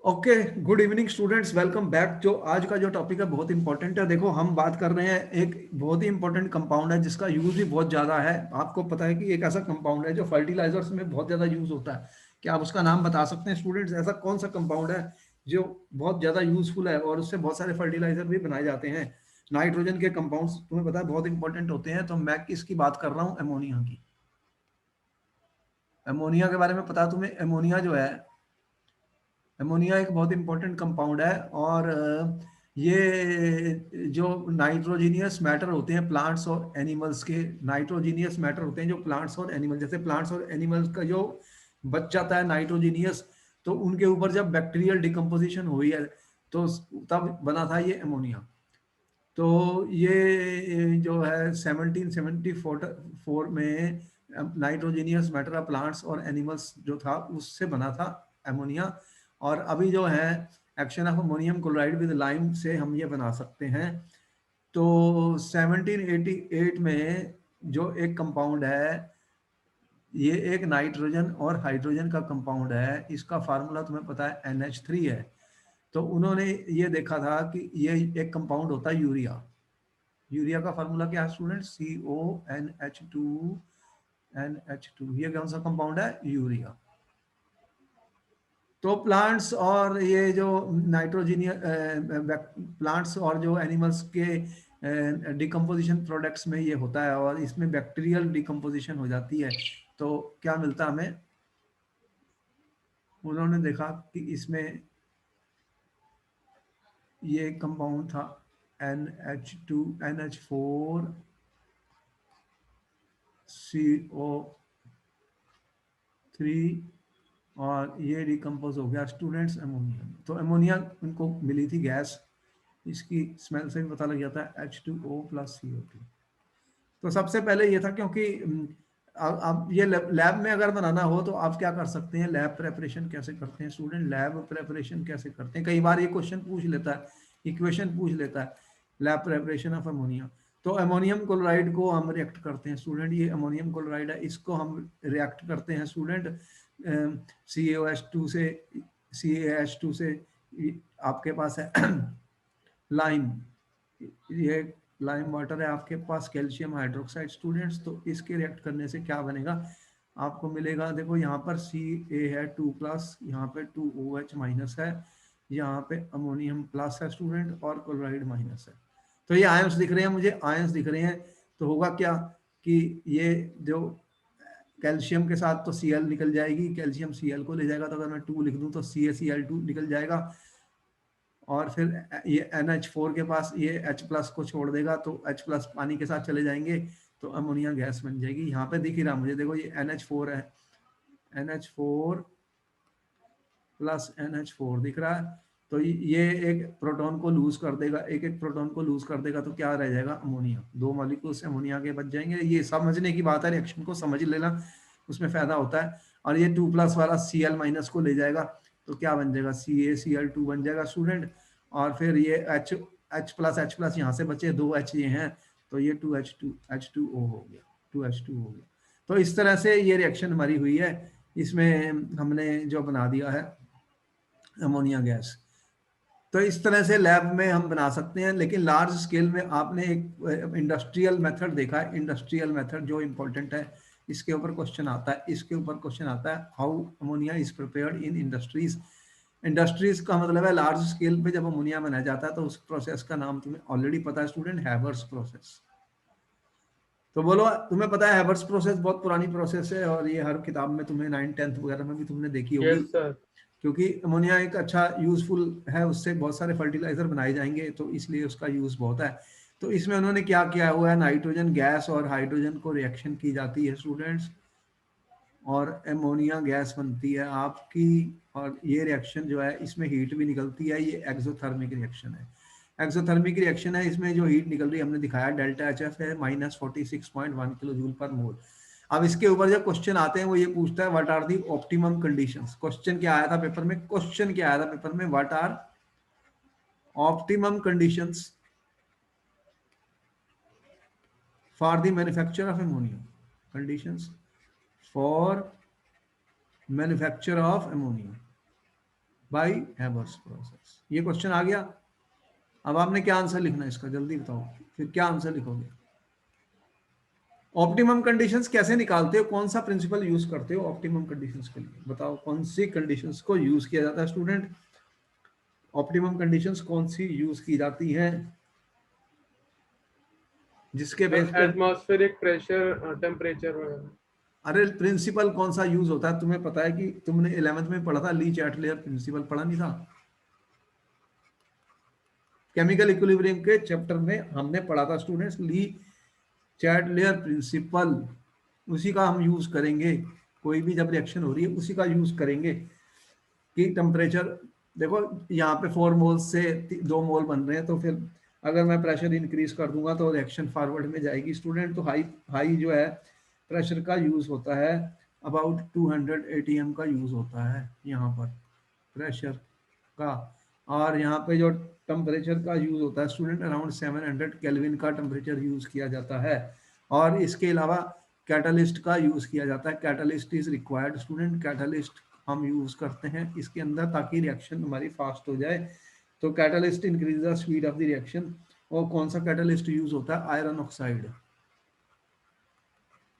Okay, good evening students, welcome back. जो आज का जो टॉपिक है बहुत इंपॉर्टेंट है। देखो, हम बात कर रहे हैं एक बहुत ही इंपॉर्टेंट कंपाउंड है जिसका यूज भी बहुत ज़्यादा है। आपको पता है कि एक ऐसा कंपाउंड है जो फर्टिलाइजर्स में बहुत ज़्यादा यूज होता है। क्या आप उसका नाम बता सकते हैं स्टूडेंट्स? ऐसा कौन सा कंपाउंड है जो बहुत ज़्यादा यूजफुल है और उससे बहुत सारे फर्टिलाइजर भी बनाए जाते हैं? नाइट्रोजन के कंपाउंड्स तुम्हें पता है बहुत इंपॉर्टेंट होते हैं। तो मैं किसकी बात कर रहा हूँ? एमोनिया की। एमोनिया के बारे में पता है तुम्हें? एमोनिया जो है, अमोनिया एक बहुत इंपॉर्टेंट कंपाउंड है। और ये जो नाइट्रोजीनियस मैटर होते हैं प्लांट्स और एनिमल्स के, नाइट्रोजीनियस मैटर होते हैं जो प्लांट्स और एनिमल, जैसे प्लांट्स और एनिमल्स का जो बच जाता है नाइट्रोजीनियस, तो उनके ऊपर जब बैक्टीरियल डिकम्पोजिशन हुई है तो तब बना था ये अमोनिया। तो ये जो है 1774 में नाइट्रोजीनियस मैटर ऑफ प्लांट्स और एनिमल्स जो था उससे बना था अमोनिया। और अभी जो है action of ammonium chloride with lime से हम ये बना सकते हैं। तो 1788 में जो एक कंपाउंड है, ये एक नाइट्रोजन और हाइड्रोजन का कंपाउंड है। इसका फार्मूला तुम्हें पता है NH3 है। तो उन्होंने ये देखा था कि ये एक कंपाउंड होता है यूरिया। यूरिया का फार्मूला क्या है स्टूडेंट? CONH2NH2। ये कौन सा कंपाउंड है? यूरिया। तो प्लांट्स और ये जो नाइट्रोजीनियस प्लांट्स और जो एनिमल्स के डिकम्पोजिशन प्रोडक्ट्स में ये होता है और इसमें बैक्टीरियल डिकम्पोजिशन हो जाती है। तो क्या मिलता है हमें? उन्होंने देखा कि इसमें ये कंपाउंड था NH2NH4CO3, और ये डिकम्पोज हो गया स्टूडेंट्स अमोनिया में। तो अमोनिया उनको मिली थी गैस, इसकी स्मेल से भी पता लग जाता है H2O+CO2। तो सबसे पहले ये था क्योंकि अब ये लैब में अगर बनाना हो तो आप क्या कर सकते हैं? लैब प्रेपरेशन कैसे करते हैं स्टूडेंट? लैब प्रेपरेशन कैसे करते हैं? कई बार ये क्वेश्चन पूछ लेता है, इक्वेशन पूछ लेता है, लैब प्रेपरेशन ऑफ अमोनिया। तो अमोनियम क्लोराइड को हम रिएक्ट करते हैं स्टूडेंट। ये अमोनियम क्लोराइड है, इसको हम रिएक्ट करते हैं स्टूडेंट CaOH2 से। CaH2 से आपके पास है लाइम, ये लाइम वाटर है आपके पास, कैल्शियम हाइड्रोक्साइड स्टूडेंट्स। तो इसके रिएक्ट करने से क्या बनेगा? आपको मिलेगा, देखो यहाँ पर Ca है 2+, यहाँ पे 2OH- है, यहाँ पे अमोनियम प्लस है स्टूडेंट, और क्लोराइड माइनस है। तो ये आयंस दिख रहे हैं मुझे, आयंस दिख रहे हैं। तो होगा क्या कि ये जो कैल्शियम के साथ तो Cl निकल जाएगी, कैल्शियम Cl को ले जाएगा, तो अगर मैं 2 लिख दूं तो CaCl2 निकल जाएगा। और फिर ये NH4 के पास ये H+ को छोड़ देगा, तो H+ पानी के साथ चले जाएंगे तो अमोनिया गैस बन जाएगी। यहाँ पे दिख ही रहा मुझे, देखो ये NH4 है, NH4+NH4 दिख रहा है। तो ये एक प्रोटॉन को लूज कर देगा, एक एक प्रोटॉन को लूज कर देगा, तो क्या रह जाएगा? अमोनिया। 2 मॉलिक्यूल्स अमोनिया के बच जाएंगे। ये समझने की बात है, रिएक्शन को समझ लेना, उसमें फायदा होता है। और ये 2+ वाला Cl- को ले जाएगा, तो क्या बन जाएगा? CaCl2 बन जाएगा स्टूडेंट। और फिर ये H+H+ यहाँ से बचे, 2 H ये हैं, तो ये 2H2O हो गया, 2H2 हो गया। तो इस तरह से ये रिएक्शन हमारी हुई है। इसमें हमने जो बना दिया है अमोनिया गैस। तो इस तरह से लैब में हम बना सकते हैं। लेकिन लार्ज स्केल में आपने एक इंडस्ट्रियल मेथड देखा है, इंडस्ट्रियल मेथड जो इंपॉर्टेंट है, इसके ऊपर क्वेश्चन आता है, इसके ऊपर क्वेश्चन आता है, how ammonia is prepared in industries. Industries का मतलब है लार्ज स्केल पे जब अमोनिया बनाया जाता है, तो उस प्रोसेस का नाम तुम्हें ऑलरेडी पता है स्टूडेंट, हैबर्स प्रोसेस। तो बोलो, तुम्हें पता है हैबर्स प्रोसेस बहुत पुरानी प्रोसेस है, और ये हर किताब में तुम्हें 9th 10th वगैरह में भी तुमने देखी होगी। Yes sir. क्योंकि अमोनिया एक अच्छा यूजफुल है, उससे बहुत सारे फर्टिलाइजर बनाए जाएंगे, तो इसलिए उसका यूज बहुत है। तो इसमें उन्होंने क्या किया हुआ है, नाइट्रोजन गैस और हाइड्रोजन को रिएक्शन की जाती है स्टूडेंट्स, और एमोनिया गैस बनती है आपकी। और ये रिएक्शन जो है इसमें हीट भी निकलती है, ये एक्सोथर्मिक रिएक्शन है। एक्सोथर्मिक रिएक्शन है, इसमें जो हीट निकल रही है हमने दिखाया, डेल्टा HF है -46.1 किलो जूल पर मोल। अब इसके ऊपर जब क्वेश्चन आते हैं वो ये पूछता है what are the optimum conditions. Question क्या आया था पेपर में? क्वेश्चन क्या आया था पेपर में? What are optimum conditions for the manufacture of ammonia. Conditions for manufacture of ammonia. By Haber's process. ये क्वेश्चन आ गया। अब आपने क्या आंसर लिखना है इसका, जल्दी बताओ, फिर क्या आंसर लिखोगे। ऑप्टिमम कंडीशंस कैसे निकालते हो, कौन सा प्रिंसिपल यूज करते हो ऑप्टिमम कंडीशंस के लिए, बताओ कौन सी कंडीशंस को यूज किया जाता है स्टूडेंट। ऑप्टिमम कंडीशंस कौन सी यूज की जाती हैं जिसके बेस पे। एटमॉस्फेरिक प्रेशर, टेम्परेचर वगैरह। अरे प्रिंसिपल कौन सा यूज होता है, तुम्हें पता है कि तुमने 11th में पढ़ा था, ली चैटलियर प्रिंसिपल पढ़ा नहीं था। केमिकल इक्विलिब्रियम के चैप्टर में हमने पढ़ा था स्टूडेंट्स, ली चैटलियर प्रिंसिपल। उसी का हम यूज करेंगे, कोई भी जब रिएक्शन हो रही है उसी का यूज करेंगे कि टेम्परेचर। देखो यहाँ पे 4 मोल से 2 मोल बन रहे हैं, तो फिर अगर मैं प्रेशर इंक्रीज कर दूंगा तो रिएक्शन फॉरवर्ड में जाएगी स्टूडेंट। तो हाई हाई जो है प्रेशर का यूज होता है, अबाउट 200 एटीएम का यूज होता है यहाँ पर प्रेशर का। और यहाँ पे जो टेम्परेचर का यूज होता है स्टूडेंट, अराउंड 700 केल्विन का टेम्परेचर यूज किया जाता है। और इसके अलावा कैटलिस्ट का यूज किया जाता है, catalyst is required student. Catalyst हम यूज करते हैं इसके अंदर ताकि रिएक्शन हमारी फास्ट हो जाए। तो catalyst increase the speed of the reaction. और कौन सा कैटलिस्ट यूज होता है, आयरन ऑक्साइड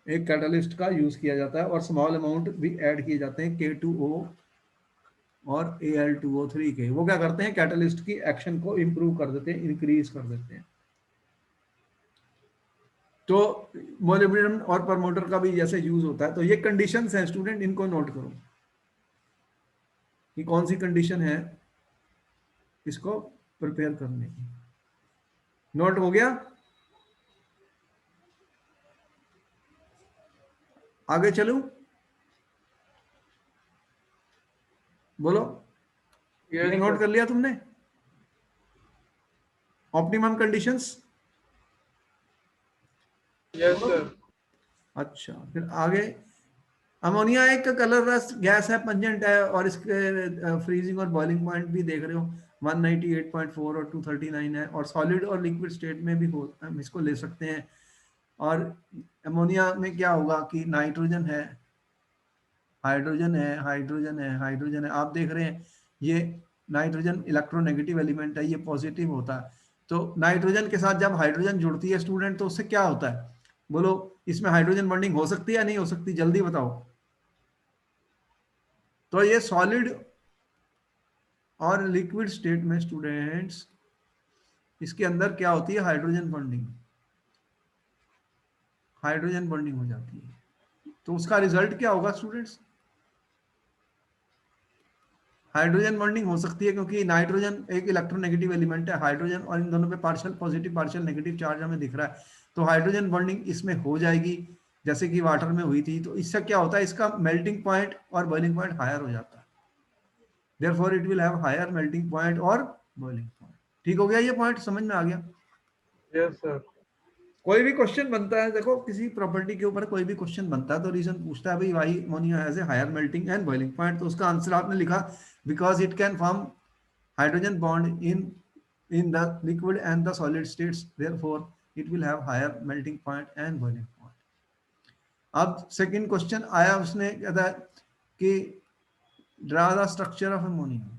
एक कैटलिस्ट का यूज किया जाता है। और स्मॉल अमाउंट भी ऐड किए जाते हैं K2O और Al2O3 के। वो क्या करते हैं, कैटलिस्ट की एक्शन को इंप्रूव कर देते हैं, इंक्रीज कर देते हैं। तो मोलिब्डेनम और प्रमोटर का भी जैसे यूज होता है। तो ये कंडीशंस हैं स्टूडेंट, इनको नोट करो कि कौन सी कंडीशन है इसको प्रिपेयर करने की। नोट हो गया, आगे चलूं, बोलो। यस ये नोट सर। कर लिया तुमने, ऑप्टिमम कंडीशंस, यस बोलो। सर। अच्छा फिर आगे, अमोनिया एक कलरलेस गैस है, पंजेंट है, और इसके फ्रीजिंग और बॉइलिंग पॉइंट भी देख रहे हो 198.4 और 239 है। और सॉलिड और लिक्विड स्टेट में भी हो, हम इसको ले सकते हैं। और अमोनिया में क्या होगा कि नाइट्रोजन है, हाइड्रोजन है, हाइड्रोजन है, हाइड्रोजन है, आप देख रहे हैं ये नाइट्रोजन इलेक्ट्रोनेगेटिव एलिमेंट है, ये पॉजिटिव होता है। तो नाइट्रोजन के साथ जब हाइड्रोजन जुड़ती है स्टूडेंट तो उससे क्या होता है, बोलो। इसमें हाइड्रोजन बॉन्डिंग हो सकती है या नहीं हो सकती, जल्दी बताओ। तो ये सॉलिड और लिक्विड स्टेट में स्टूडेंट्स इसके अंदर क्या होती है, हाइड्रोजन बॉन्डिंग, हाइड्रोजन बॉन्डिंग हो जाती है। तो उसका रिजल्ट क्या होगा स्टूडेंट्स, हाइड्रोजन बॉन्डिंग हो सकती है क्योंकि नाइट्रोजन एक इलेक्ट्रोनेगेटिव एलिमेंट है, हाइड्रोजन, और इन दोनों पे partial positive partial negative charge हमें दिख रहा है। तो हाइड्रोजन बॉन्डिंग इसमें हो जाएगी जैसे कि वाटर में हुई थी। तो इससे क्या होता है, इसका मेल्टिंग पॉइंट और बॉइलिंग पॉइंट हायर हो जाता है। Therefore it will have higher melting point और बॉइलिंग पॉइंट। ठीक हो गया, ये पॉइंट समझ में आ गया। Yes sir. कोई भी क्वेश्चन बनता है, देखो किसी प्रॉपर्टी के ऊपर कोई भी क्वेश्चन बनता है तो रीजन पूछता है भाई why ammonia has a higher melting and boiling point. तो उसका आंसर आपने लिखा because it can form hydrogen bond in the liquid and the solid states, therefore it will have higher melting point and boiling point. अब second question आया, उसने कहता है कि draw the structure of ammonia.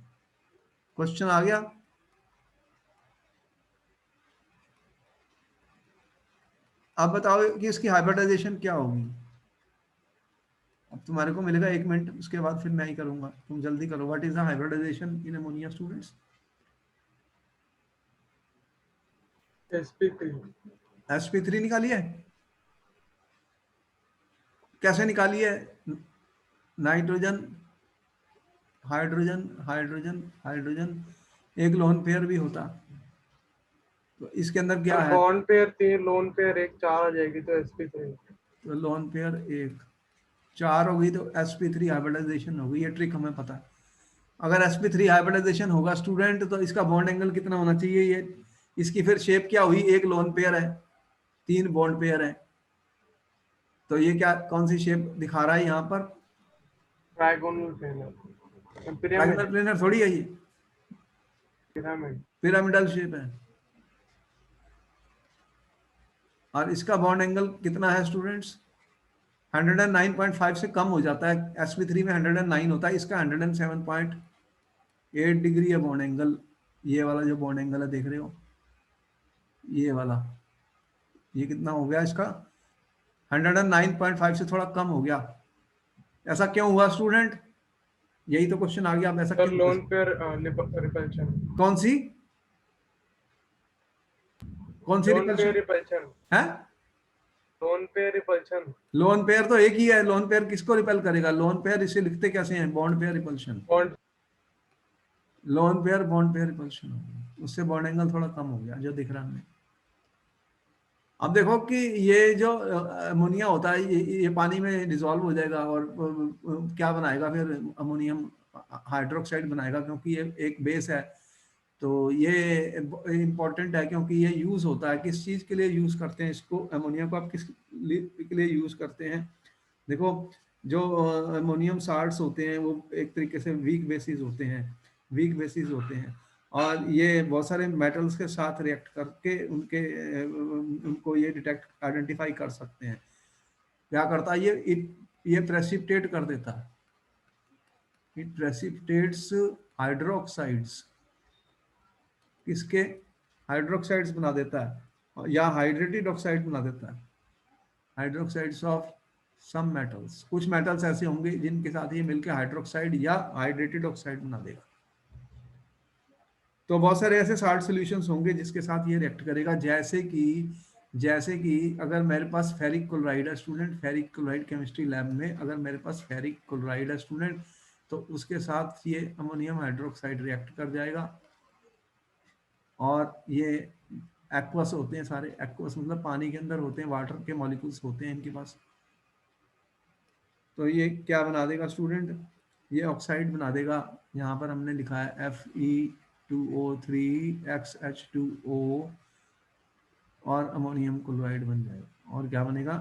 Question आ गया, अब बताओ कि इसकी हाइब्रिडाइजेशन क्या होगी। अब तुम्हारे को मिलेगा 1 मिनट, उसके बाद फिर मैं ही करूंगा, तुम जल्दी करो। What is the hybridization in ammonia students. sp3। sp3 निकाली है, कैसे निकाली है, नाइट्रोजन, हाइड्रोजन, हाइड्रोजन, हाइड्रोजन, एक लोन पेयर भी होता। तो इसके अंदर क्या सर है, बॉन्ड पेयर 3, लोन पेयर 1, 4 आ जाएगी तो sp3। तो लोन पेयर एक, 4 हो गई तो sp3 हाइब्रिडाइजेशन हो गई। ये ट्रिक हमें पता है। अगर sp3 हाइब्रिडाइजेशन होगा स्टूडेंट तो इसका बॉन्ड एंगल कितना होना चाहिए, ये इसकी फिर शेप क्या हुई, एक लोन पेयर है, 3 बॉन्ड पेयर है। तो ये क्या, कौन सी शेप दिखा रहा है यहाँ पर, trigonal planar, triangle pyramid. Planar थोड़ी है ये, पिरामिड। पिरामिडल शेप है। और इसका बॉन्ड एंगल कितना है स्टूडेंट्स, 109.5 से कम हो जाता है। sp3 में 109 होता है, इसका 107.5 8 डिग्री है बॉन्ड एंगल, ये वाला जो बॉन्ड एंगल है देख रहे हो, ये वाला, ये कितना हो गया इसका 109.5 से थोड़ा कम हो गया। ऐसा क्यों हुआ स्टूडेंट, यही तो क्वेश्चन आ गया, अब ऐसा सर क्यों लोन हुआ? पेयर रिपल्शन, कौन सी, कौन सी लोन पेयर रिपल्शन रिपल्शन, है? Lone pair repulsion, lone pair तो एक ही है, लोन पेयर किसको रिपेल करेगा, लोन पेयर इसे लिखते कैसे हैं, bond pair repulsion. Bond. Lone pair bond pair repulsion हो गया, उससे बॉन्ड एंगल थोड़ा कम हो गया जो दिख रहा है हमें। अब देखो कि ये जो अमोनिया होता है ये पानी में डिजोल्व हो जाएगा और क्या बनाएगा फिर, अमोनियम हाइड्रोक्साइड बनाएगा, क्योंकि ये एक बेस है। तो ये इम्पोर्टेंट है क्योंकि ये यूज होता है, किस चीज के लिए यूज करते हैं इसको, अमोनिया को आप किस के लिए यूज करते हैं। देखो जो अमोनियम साल्ट्स होते हैं वो एक तरीके से वीक बेसिस होते हैं, वीक बेसिस होते हैं, और ये बहुत सारे मेटल्स के साथ रिएक्ट करके उनके उनको ये डिटेक्ट आइडेंटिफाई कर सकते हैं। क्या करता है ये प्रेसिपिटेट कर देता है, इट प्रेसिपिटेट्स हाइड्रोक्साइड्स, किसके, हाइड्रोक्साइड्स बना देता है या हाइड्रेटेड ऑक्साइड बना देता है, हाइड्रोक्साइड्स ऑफ सम मेटल्स, कुछ मेटल्स ऐसे होंगे जिनके साथ ये मिलकर हाइड्रोक्साइड या हाइड्रेटेड ऑक्साइड बना देगा। तो बहुत सारे ऐसे साल्ट सॉल्यूशंस होंगे जिसके साथ ये रिएक्ट करेगा, जैसे कि अगर मेरे पास फेरिक क्लोराइड है student, ferric chloride chemistry lab में अगर मेरे पास फेरिक क्लोराइड है स्टूडेंट, तो उसके साथ ये अमोनियम हाइड्रोक्साइड रिएक्ट कर जाएगा, और ये एक्वस होते हैं सारे, एक्वस मतलब पानी के अंदर होते हैं, वाटर के मॉलिक्यूल्स होते हैं इनके पास। तो ये क्या बना देगा स्टूडेंट, ये ऑक्साइड बना देगा, यहाँ पर हमने लिखा है Fe2O3XH2O, और अमोनियम क्लोराइड बन जाएगा, और क्या बनेगा,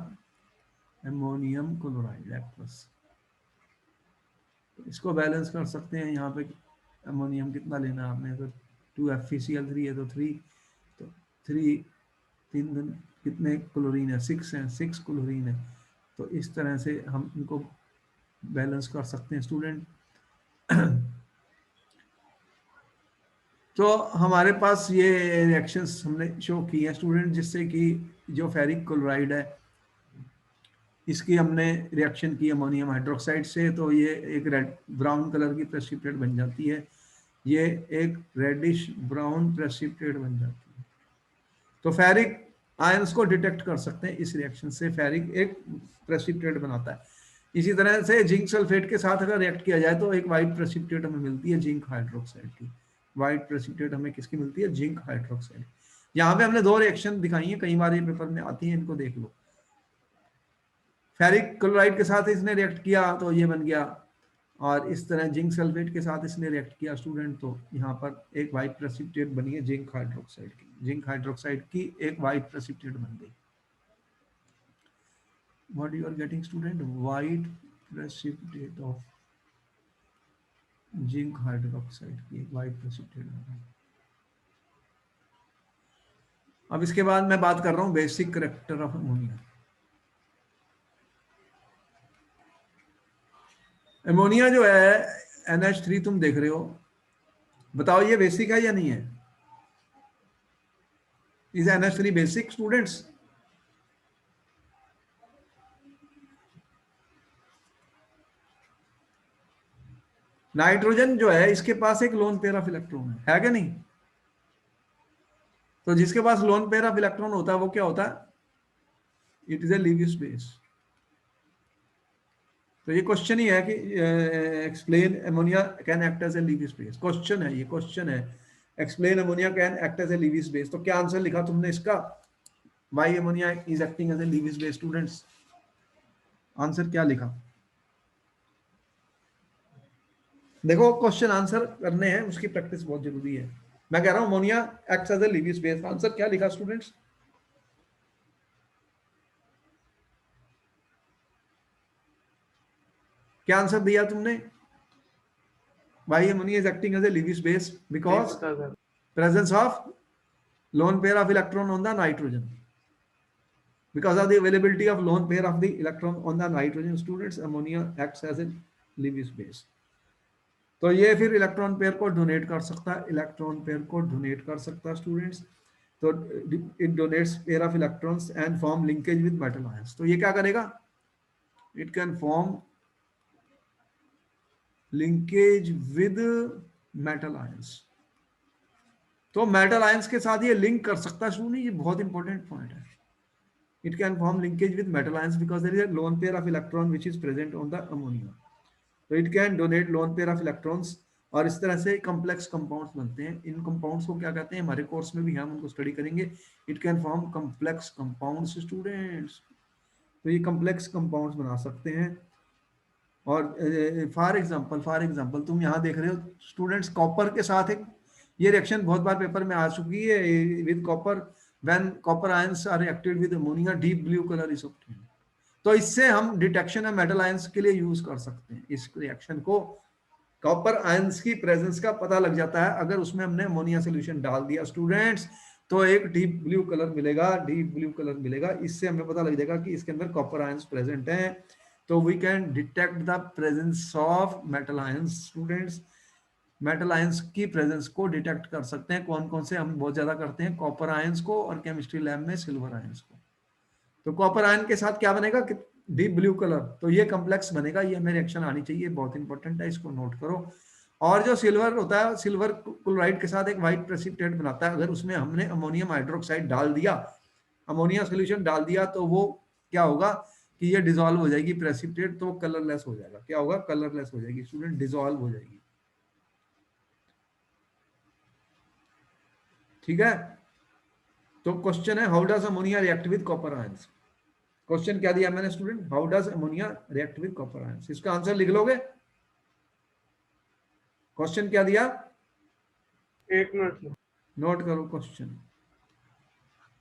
अमोनियम क्लोराइड एक्वस। इसको बैलेंस कर सकते हैं, यहाँ पे अमोनियम कितना लेना है आपने, तो 2FeCl3 है तो 3, तो 3 तीन दिन कितने क्लोरीन है, 6 है, 6 क्लोरीन है। तो इस तरह से हम इनको बैलेंस कर सकते हैं स्टूडेंट। तो हमारे पास ये रिएक्शंस हमने शो की है स्टूडेंट, जिससे कि जो फेरिक क्लोराइड है इसकी हमने रिएक्शन की अमोनियम हाइड्रोक्साइड से, तो ये एक रेड ब्राउन कलर की प्रेसिपिटेट बन जाती है, ये एक रेडिश ब्राउन प्रेसिपिटेट बन जाती है। तो फेरिक आयंस को डिटेक्ट कर सकते हैं इस रिएक्शन से, फेरिक एक प्रेसिपिटेट बनाता है। इसी तरह से जिंक सल्फेट के साथ अगर रिएक्ट किया जाए तो एक वाइट प्रेसिपिटेट हमें मिलती है जिंक हाइड्रोक्साइड की, वाइट प्रेसिपिटेट हमें किसकी मिलती है, जिंक हाइड्रोक्साइड। यहाँ पे हमने दो रिएक्शन दिखाई है, कई बार ये पेपर में आती है, इनको देख लो। फेरिक क्लोराइड के साथ इसने रिएक्ट किया तो ये बन गया, और इस तरह जिंक सल्फेट के साथ इसने रिएक्ट किया स्टूडेंट, तो यहाँ पर एक वाइट प्रेसिपिटेट बनी है जिंक हाइड्रोक्साइड की, जिंक हाइड्रोक्साइड की एक वाइट प्रेसिपिटेट बन गई। What you are getting student, white precipitate of zinc hydroxide की एक वाइट प्रेसिपिटेट बन गई। अब इसके बाद मैं बात कर रहा हूँ basic character of ammonia. Ammonia जो है NH3 तुम देख रहे हो, बताओ ये बेसिक है या नहीं है, is NH3 basic students? Nitrogen जो है इसके पास एक लोन पेयर ऑफ इलेक्ट्रॉन है क्या नहीं? तो जिसके पास लोन पेयर ऑफ इलेक्ट्रॉन होता है वो क्या होता है, it is a Lewis base. तो ये क्वेश्चन ही है कि explain ammonia can act as a Lewis base, question है, ये क्वेश्चन है, explain ammonia can act as a Lewis base. तो क्या आंसर लिखा तुमने इसका, why ammonia is acting as a Lewis base students, answer क्या लिखा? देखो क्वेश्चन आंसर करने हैं उसकी प्रैक्टिस बहुत जरूरी है। मैं कह रहा हूं ammonia acts as a Lewis base, answer क्या लिखा स्टूडेंट्स? क्या आंसर दिया तुमने, why ammonia is acting as a Lewis base? नहीं बिकॉज पता sir. presence of lone pair of electron on the nitrogen, because of the availability of lone pair of the electron on the nitrogen students, ammonia acts as a Lewis base. तो ये फिर electron pair को donate कर सकता है, electron pair को donate कर सकता है स्टूडेंट्स। तो it donates pair of electrons and form linkage with metal ions. तो ये क्या करेगा, it can form linkage with metal ions. तो मेटल आयंस के साथ ये लिंक कर सकता है स्टूडेंट, ये बहुत इंपॉर्टेंट पॉइंट है। It can form linkage with metal ions because there is a lone pair of electron which is present on the ammonia. तो it can donate lone pair of electrons, और इस तरह से complex compounds बनते हैं। इन compounds को क्या कहते हैं, हमारे कोर्स में भी हम उनको स्टडी करेंगे। It can form complex compounds students. तो ये कॉम्प्लेक्स कंपाउंड्स बना सकते हैं। और फॉर एग्जांपल तुम यहाँ देख रहे हो स्टूडेंट्स, कॉपर के साथ एक, ये रिएक्शन बहुत बार पेपर में आ चुकी है with copper, when copper ions are reacted with ammonia deep blue colour is obtained. तो इससे हम डिटेक्शन ऑफ मेटल आयंस के लिए यूज कर सकते हैं इस रिएक्शन को। कॉपर आयंस की प्रेजेंस का पता लग जाता है अगर उसमें हमने अमोनिया सोल्यूशन डाल दिया स्टूडेंट्स, तो एक डीप ब्लू कलर मिलेगा, डीप ब्लू कलर मिलेगा। इससे हमें पता लग जाएगा कि इसके अंदर कॉपर आयंस प्रेजेंट हैं। तो we can detect the presence of metal ions students. Metal ions की प्रेजेंस को डिटेक्ट कर सकते हैं। कौन कौन से हम बहुत ज्यादा करते हैं, कॉपर आयंस को, और केमिस्ट्री लैब में सिल्वर आयंस को। तो कॉपर आयन के साथ क्या बनेगा, डीप ब्लू कलर, तो ये कॉम्प्लेक्स बनेगा। ये हमें रिएक्शन आनी चाहिए, बहुत इंपॉर्टेंट है, इसको नोट करो। और जो सिल्वर होता है, सिल्वर क्लोराइड के साथ एक व्हाइट प्रेसिपिटेट बनाता है। अगर उसमें हमने अमोनियम हाइड्रोक्साइड डाल दिया, अमोनिया सोल्यूशन डाल दिया, तो वो क्या होगा कि ये डिजोल्व हो जाएगी प्रेसिपिटेट, तो कलरलेस हो जाएगा। क्या होगा, कलरलेस हो जाएगी स्टूडेंट, डिजोल्व हो जाएगी। ठीक है। तो क्वेश्चन है, how does ammonia react with copper ions. Question क्या दिया मैंने student, how does ammonia react with copper ions. इसका आंसर लिख लोगे। क्वेश्चन क्या दिया, एक मिनट। नोट करो question,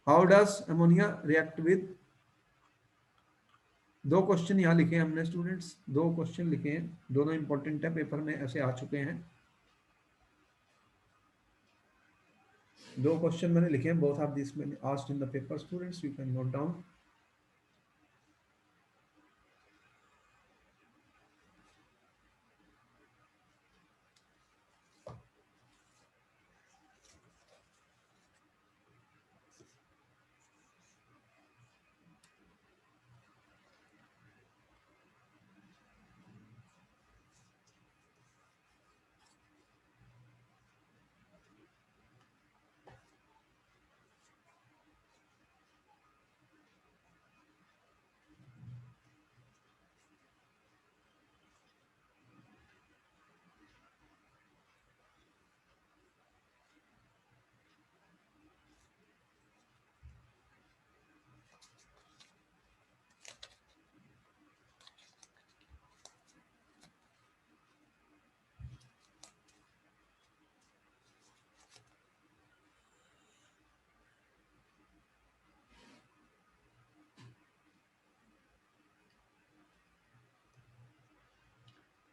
how does ammonia react with. दो क्वेश्चन यहां लिखे हैं हमने स्टूडेंट्स, दो क्वेश्चन लिखे हैं, दोनों इंपॉर्टेंट है, पेपर में ऐसे आ चुके हैं। दो क्वेश्चन मैंने लिखे हैं, बोथ ऑफ दिस मैंने asked in the paper students, you can note down.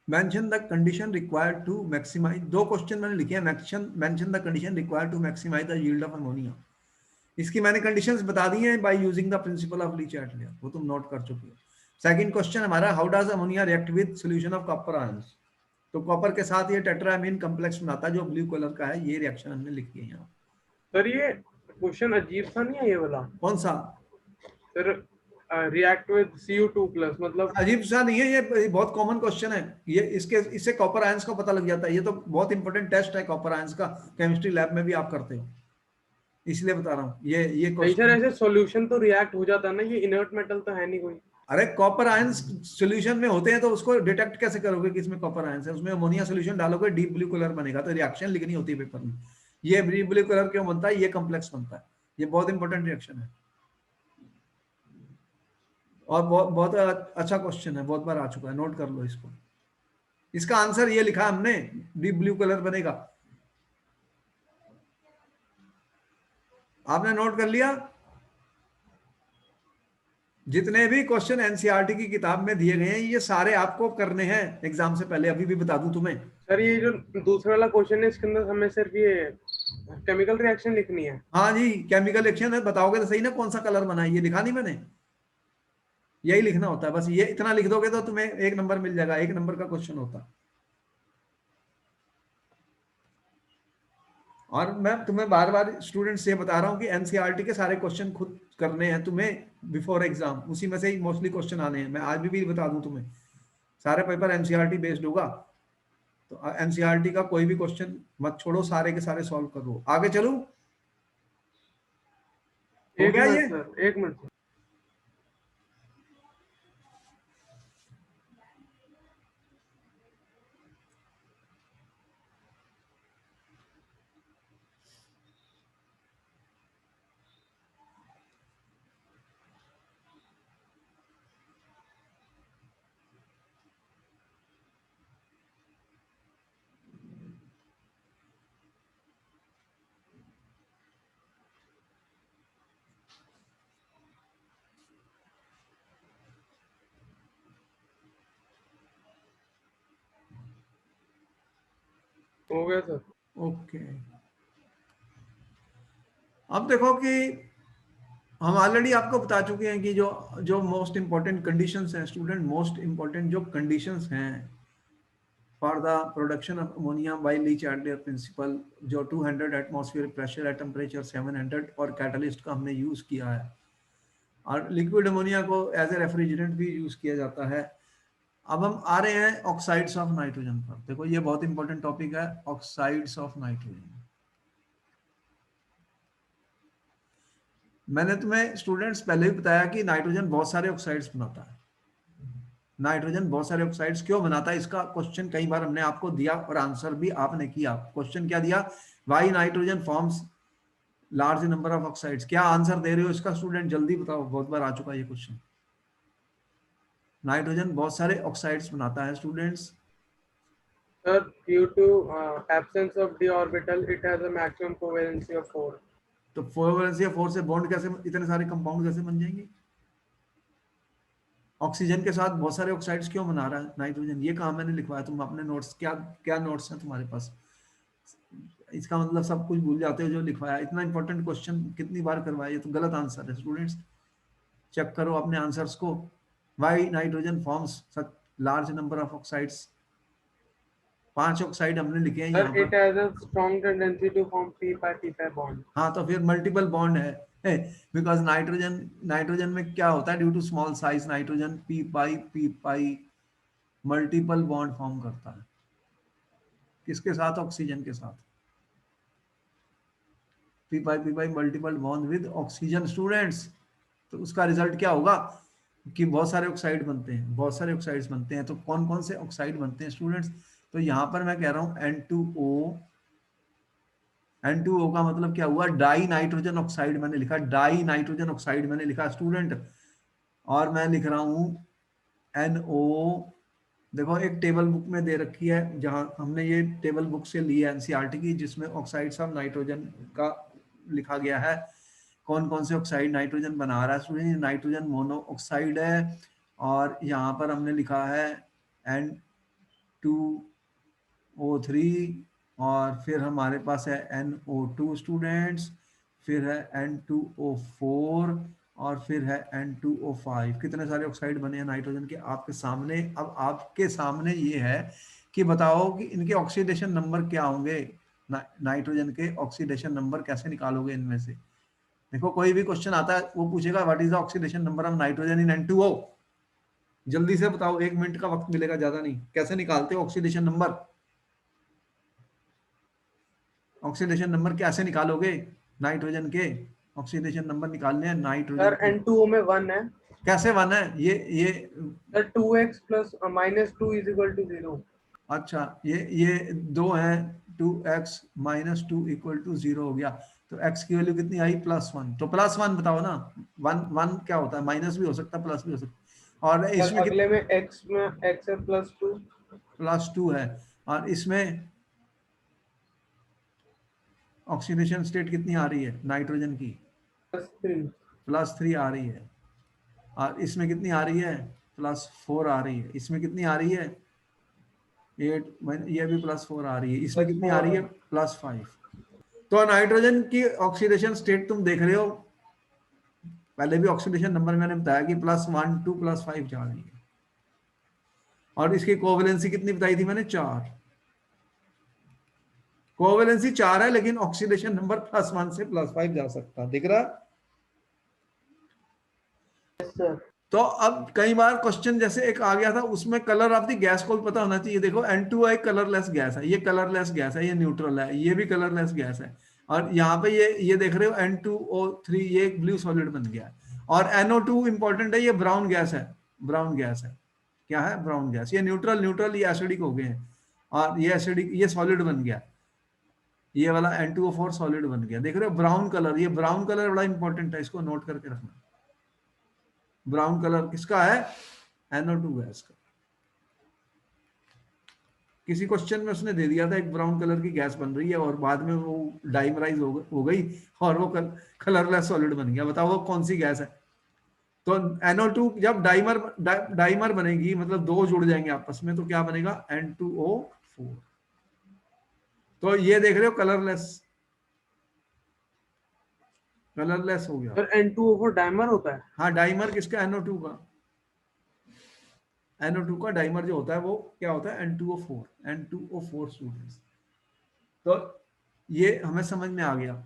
Mention the condition required to maximize, दो क्वेश्चन मैंने लिखे हैं, mention the condition required to maximize the yield of ammonia. इसकी मैंने कंडीशंस बता दी हैं by using the principle of Le Chatelier, वो तुम नोट कर चुके हो। सेकंड क्वेश्चन हमारा, how does ammonia react with solution of copper ions. तो कॉपर के साथ ये टेट्रामीन कॉम्प्लेक्स बनाता है जो ब्लू कलर का है। ये रिएक्शन हमने लिखी है यहाँ। सर ये क्वेश्चन अजीब सा नहीं है ये वाला कौन सा, सर, रिएक्ट विद Cu2+, मतलब अजीब सा नहीं है, ये बहुत कॉमन क्वेश्चन है। ये इससे कॉपर आयंस का पता लग जाता है। ये तो बहुत इंपॉर्टेंट टेस्ट है कॉपर आयंस का, केमिस्ट्री लैब में भी आप करते हो, इसलिए बता रहा हूँ। ये नहीं सर, क्वेश्चन, ऐसे सॉल्यूशन तो रिएक्ट हो जाता है ना, ये इनर्ट मेटल तो है नहीं कोई। अरे कॉपर आयंस सॉल्यूशन में होते हैं, तो उसको डिटेक्ट कैसे करोगे कि इसमें कॉपर आयंस है। उसमें अमोनिया सॉल्यूशन डालोगे, डीप ब्लू कलर बनेगा, तो रिएक्शन लिखनी होती है पेपर में। ये डीप ब्लू कलर क्यों बनता है, ये कॉम्प्लेक्स बनता है। ये बहुत इंपॉर्टेंट रिएक्शन है, और बहुत बहुत अच्छा क्वेश्चन है, बहुत बार आ चुका है, नोट कर लो इसको। इसका आंसर ये लिखा हमने, डीप ब्लू कलर बनेगा। आपने नोट कर लिया। जितने भी क्वेश्चन एनसीईआरटी की किताब में दिए गए हैं, ये सारे आपको करने हैं एग्जाम से पहले। अभी भी बता दूं तुम्हें। सर ये जो दूसरा वाला क्वेश्चन है, इसके अंदर हमें सिर्फ ये केमिकल रिएक्शन लिखनी है। हाँ जी, केमिकल रिएक्शन है, बताओगे तो सही ना कौन सा कलर बना है। ये लिखा नहीं मैंने, यही लिखना होता है बस। ये इतना लिख दोगे तो तुम्हें एक नंबर मिल जाएगा, एक नंबर का क्वेश्चन होता है। और मैं तुम्हें बार बार स्टूडेंट्स से बता रहा हूँ कि एनसीईआरटी के सारे क्वेश्चन खुद करने हैं तुम्हें बिफोर एग्जाम, उसी में से ही मोस्टली क्वेश्चन आने हैं। मैं आज भी बता दूं तुम्हें, सारे पेपर एनसीईआरटी बेस्ड होगा। तो एनसीईआरटी का कोई भी क्वेश्चन मत छोड़ो, सारे के सारे सॉल्व करो। आगे चलूं? हो एक गया मिनट ये? सर, एक मिनट सर। हो गया सर। ओके, अब देखो कि हम ऑलरेडी आपको बता चुके हैं कि जो जो मोस्ट इंपॉर्टेंट कंडीशंस हैं स्टूडेंट, मोस्ट इंपॉर्टेंट जो कंडीशंस हैं for the production of ammonia by Le Chatelier principle, जो 200 एटमॉस्फेरिक प्रेशर एट टेम्परेचर 700 और कैटलिस्ट का हमने यूज किया है। और लिक्विड अमोनिया को एज ए रेफ्रिजरेंट भी यूज किया जाता है। अब हम आ रहे हैं ऑक्साइड्स ऑफ नाइट्रोजन पर। देखो ये बहुत इंपॉर्टेंट टॉपिक है, ऑक्साइड्स ऑफ नाइट्रोजन। मैंने तुम्हें स्टूडेंट्स पहले भी बताया कि नाइट्रोजन बहुत सारे ऑक्साइड्स बनाता है। नाइट्रोजन बहुत सारे ऑक्साइड्स क्यों बनाता है, इसका क्वेश्चन कई बार हमने आपको दिया और आंसर भी आपने किया। क्वेश्चन क्या दिया? Why nitrogen forms large number of oxides. क्या आंसर दे रहे हो इसका स्टूडेंट? जल्दी बताओ, बहुत बार आ चुका है ये क्वेश्चन। नाइट्रोजन बहुत सारे ऑक्साइड्स बनाता है students. Sir, due to absence of d orbital, it has a maximum covalency of 4. तो 4 से बॉन्ड कैसे, इतने सारे कंपाउंड कैसे बन जाएंगे? ऑक्सीजन के साथ बहुत सारे ऑक्साइड्स क्यों बना रहा है नाइट्रोजन? ये कहाँ मैंने लिखवाया? तुम अपने नोट्स, क्या क्या नोट्स हैं तुम्हारे पास? इसका मतलब सब कुछ भूल जाते हो जो लिखवाया। इतना इंपॉर्टेंट क्वेश्चन कितनी बार करवाया, ये तो गलत आंसर है स्टूडेंट्स। चेक करो अपने आंसर्स को। Why nitrogen forms such large number of oxides. 5 oxide हमने लिखे हैं Sir, यहाँ it पर। has a strong tendency to form p-pi bond. हाँ, तो फिर मल्टीपल बॉन्ड है, बिकॉज नाइट्रोजन, नाइट्रोजन में क्या होता है? Due to small size nitrogen P pi multiple bond form करता है। किसके साथ? ऑक्सीजन के साथ। P pi multiple bond with oxygen students. तो उसका रिजल्ट क्या होगा कि बहुत सारे ऑक्साइड बनते हैं, बहुत सारे ऑक्साइड्स बनते हैं। तो कौन कौन से ऑक्साइड बनते हैं स्टूडेंट्स? तो यहाँ पर मैं कह रहा हूँ N2O। N2O का मतलब क्या हुआ? डाई नाइट्रोजन ऑक्साइड मैंने लिखा, डाई नाइट्रोजन ऑक्साइड मैंने लिखा स्टूडेंट। और मैं लिख रहा हूँ NO। देखो एक टेबल बुक में दे रखी है, जहां हमने ये टेबल बुक से ली है एनसीईआरटी की, जिसमें ऑक्साइड्स ऑफ नाइट्रोजन का लिखा गया है। कौन कौन से ऑक्साइड नाइट्रोजन बना रहा है स्टूडेंट? नाइट्रोजन मोनो ऑक्साइड है। और यहाँ पर हमने लिखा है N2O3। और फिर हमारे पास है NO2 स्टूडेंट्स। फिर है N2O4। और फिर है N2O5। कितने सारे ऑक्साइड बने हैं नाइट्रोजन के आपके सामने? अब आपके सामने ये है कि बताओ कि इनके ऑक्सीडेशन नंबर क्या होंगे। नाइट्रोजन के ऑक्सीडेशन नंबर कैसे निकालोगे इनमें से? देखो कोई भी क्वेश्चन आता है वो पूछेगा what is the oxidation number of nitrogen in N2O। जल्दी से बताओ, 1 मिनट का वक्त मिलेगा, ज्यादा नहीं। कैसे निकालते हो ऑक्सीडेशन नंबर? ऑक्सीडेशन नंबर कैसे निकालोगे नाइट्रोजन के? ऑक्सीडेशन नंबर निकालने हैं Sir, नाइट्रोजन के। N2O में 1 है। कैसे बना है ये? Sir, 2x plus minus 2 is equal to 0. अच्छा, ये 2 है। 2x माइनस 2 इक्वल टू 0 हो गया। तो x की वैल्यू कितनी आई? +1। तो +1 बताओ ना। 1 क्या होता है? माइनस भी हो सकता है, प्लस भी हो सकता है। और Sir, इसमें अगले में x है +2. +2 है। और इसमें ऑक्सीडेशन स्टेट कितनी आ रही है नाइट्रोजन की? +3. +3 आ रही है। और इसमें कितनी आ रही है? +4 आ रही है। इसमें कितनी आ रही है? 8। ये भी +4 आ रही है। इसमें कितनी आ +4 रही है? है. +5। तो नाइट्रोजन की ऑक्सीडेशन स्टेट तुम देख रहे हो। पहले भी ऑक्सीडेशन नंबर मैंने बताया कि +1 2 +5 जा रही है। और इसकी कोवैलेंसी कितनी बताई थी मैंने? 4। कोवेलेंसी 4 है, लेकिन ऑक्सीडेशन नंबर +1 से +5 जा सकता, दिख रहा। Yes, sir. तो अब कई बार क्वेश्चन जैसे एक आ गया था, उसमें कलर ऑफ द गैस को भी पता होना चाहिए। देखो N2 एक कलरलेस गैस है, ये कलरलेस गैस है, ये न्यूट्रल है, ये भी कलरलेस गैस है। और यहाँ पे ये देख रहे हो N2O3, ये एक ब्लू सॉलिड बन गया। और NO2 इंपॉर्टेंट है, ये ब्राउन गैस है, ब्राउन गैस है। क्या है? Brown gas. ये न्यूट्रल न्यूट्रल, ये एसिडिक हो गए हैं, और ये एसिडिक, ये सॉलिड बन गया। ये वाला N2O4 सॉलिड बन गया, देख रहे हो ब्राउन कलर। ये ब्राउन कलर बड़ा इंपॉर्टेंट है, इसको नोट करके रखना। ब्राउन कलर किसका है? NO2 गैस का। किसी क्वेश्चन में उसने दे दिया था एक ब्राउन कलर की गैस बन रही है, और बाद में वो डाइमराइज हो गई, और वो कलरलेस सॉलिड बन गया। बताओ वो कौन सी गैस है? तो NO2 जब डाइमर बनेगी, मतलब दो जुड़ जाएंगे आपस में, तो क्या बनेगा? N2O4। तो ये देख रहे हो कलरलेस, कलरलेस हो गया। सर N2O4 डायमर होता है? हाँ, डाइमर किसका? NO2 का। NO2 का डाइमर जो होता है वो क्या होता है? N2O4 students. तो ये हमें समझ में आ गया।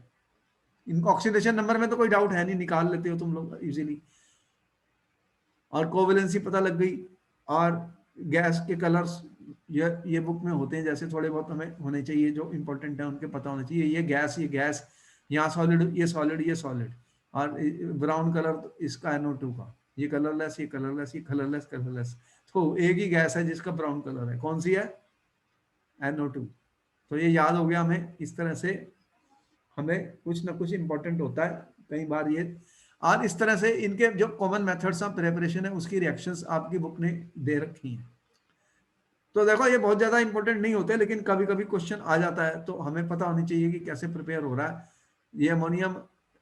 इनको ऑक्सीडेशन नंबर में तो कोई डाउट है नहीं, निकाल लेते हो तुम लोग इजीली। और कोवेलेंसी पता लग गई। और गैस के कलर्स ये बुक में होते हैं, जैसे थोड़े बहुत हमें होने चाहिए, जो इंपॉर्टेंट है उनके पता होने चाहिए। ये गैस, यहाँ सॉलिड, ये सॉलिड, ये सॉलिड। और ब्राउन कलर इसका NO2 का। ये कलरलेस, ये कलरलेस, ये कलरलेस, कलरलेस। तो एक ही गैस है जिसका ब्राउन कलर है, कौन सी है? NO2। तो ये याद हो गया हमें। इस तरह से हमें कुछ ना कुछ इंपॉर्टेंट होता है कई बार ये। और इस तरह से इनके जो कॉमन मेथड्स ऑफ प्रिपरेशन है, उसकी रिएक्शंस आपकी बुक ने दे रखी हैं। तो देखो ये बहुत ज्यादा इंपॉर्टेंट नहीं होते, लेकिन कभी कभी क्वेश्चन आ जाता है, तो हमें पता होनी चाहिए कि कैसे प्रिपेयर हो रहा है। ये अमोनियम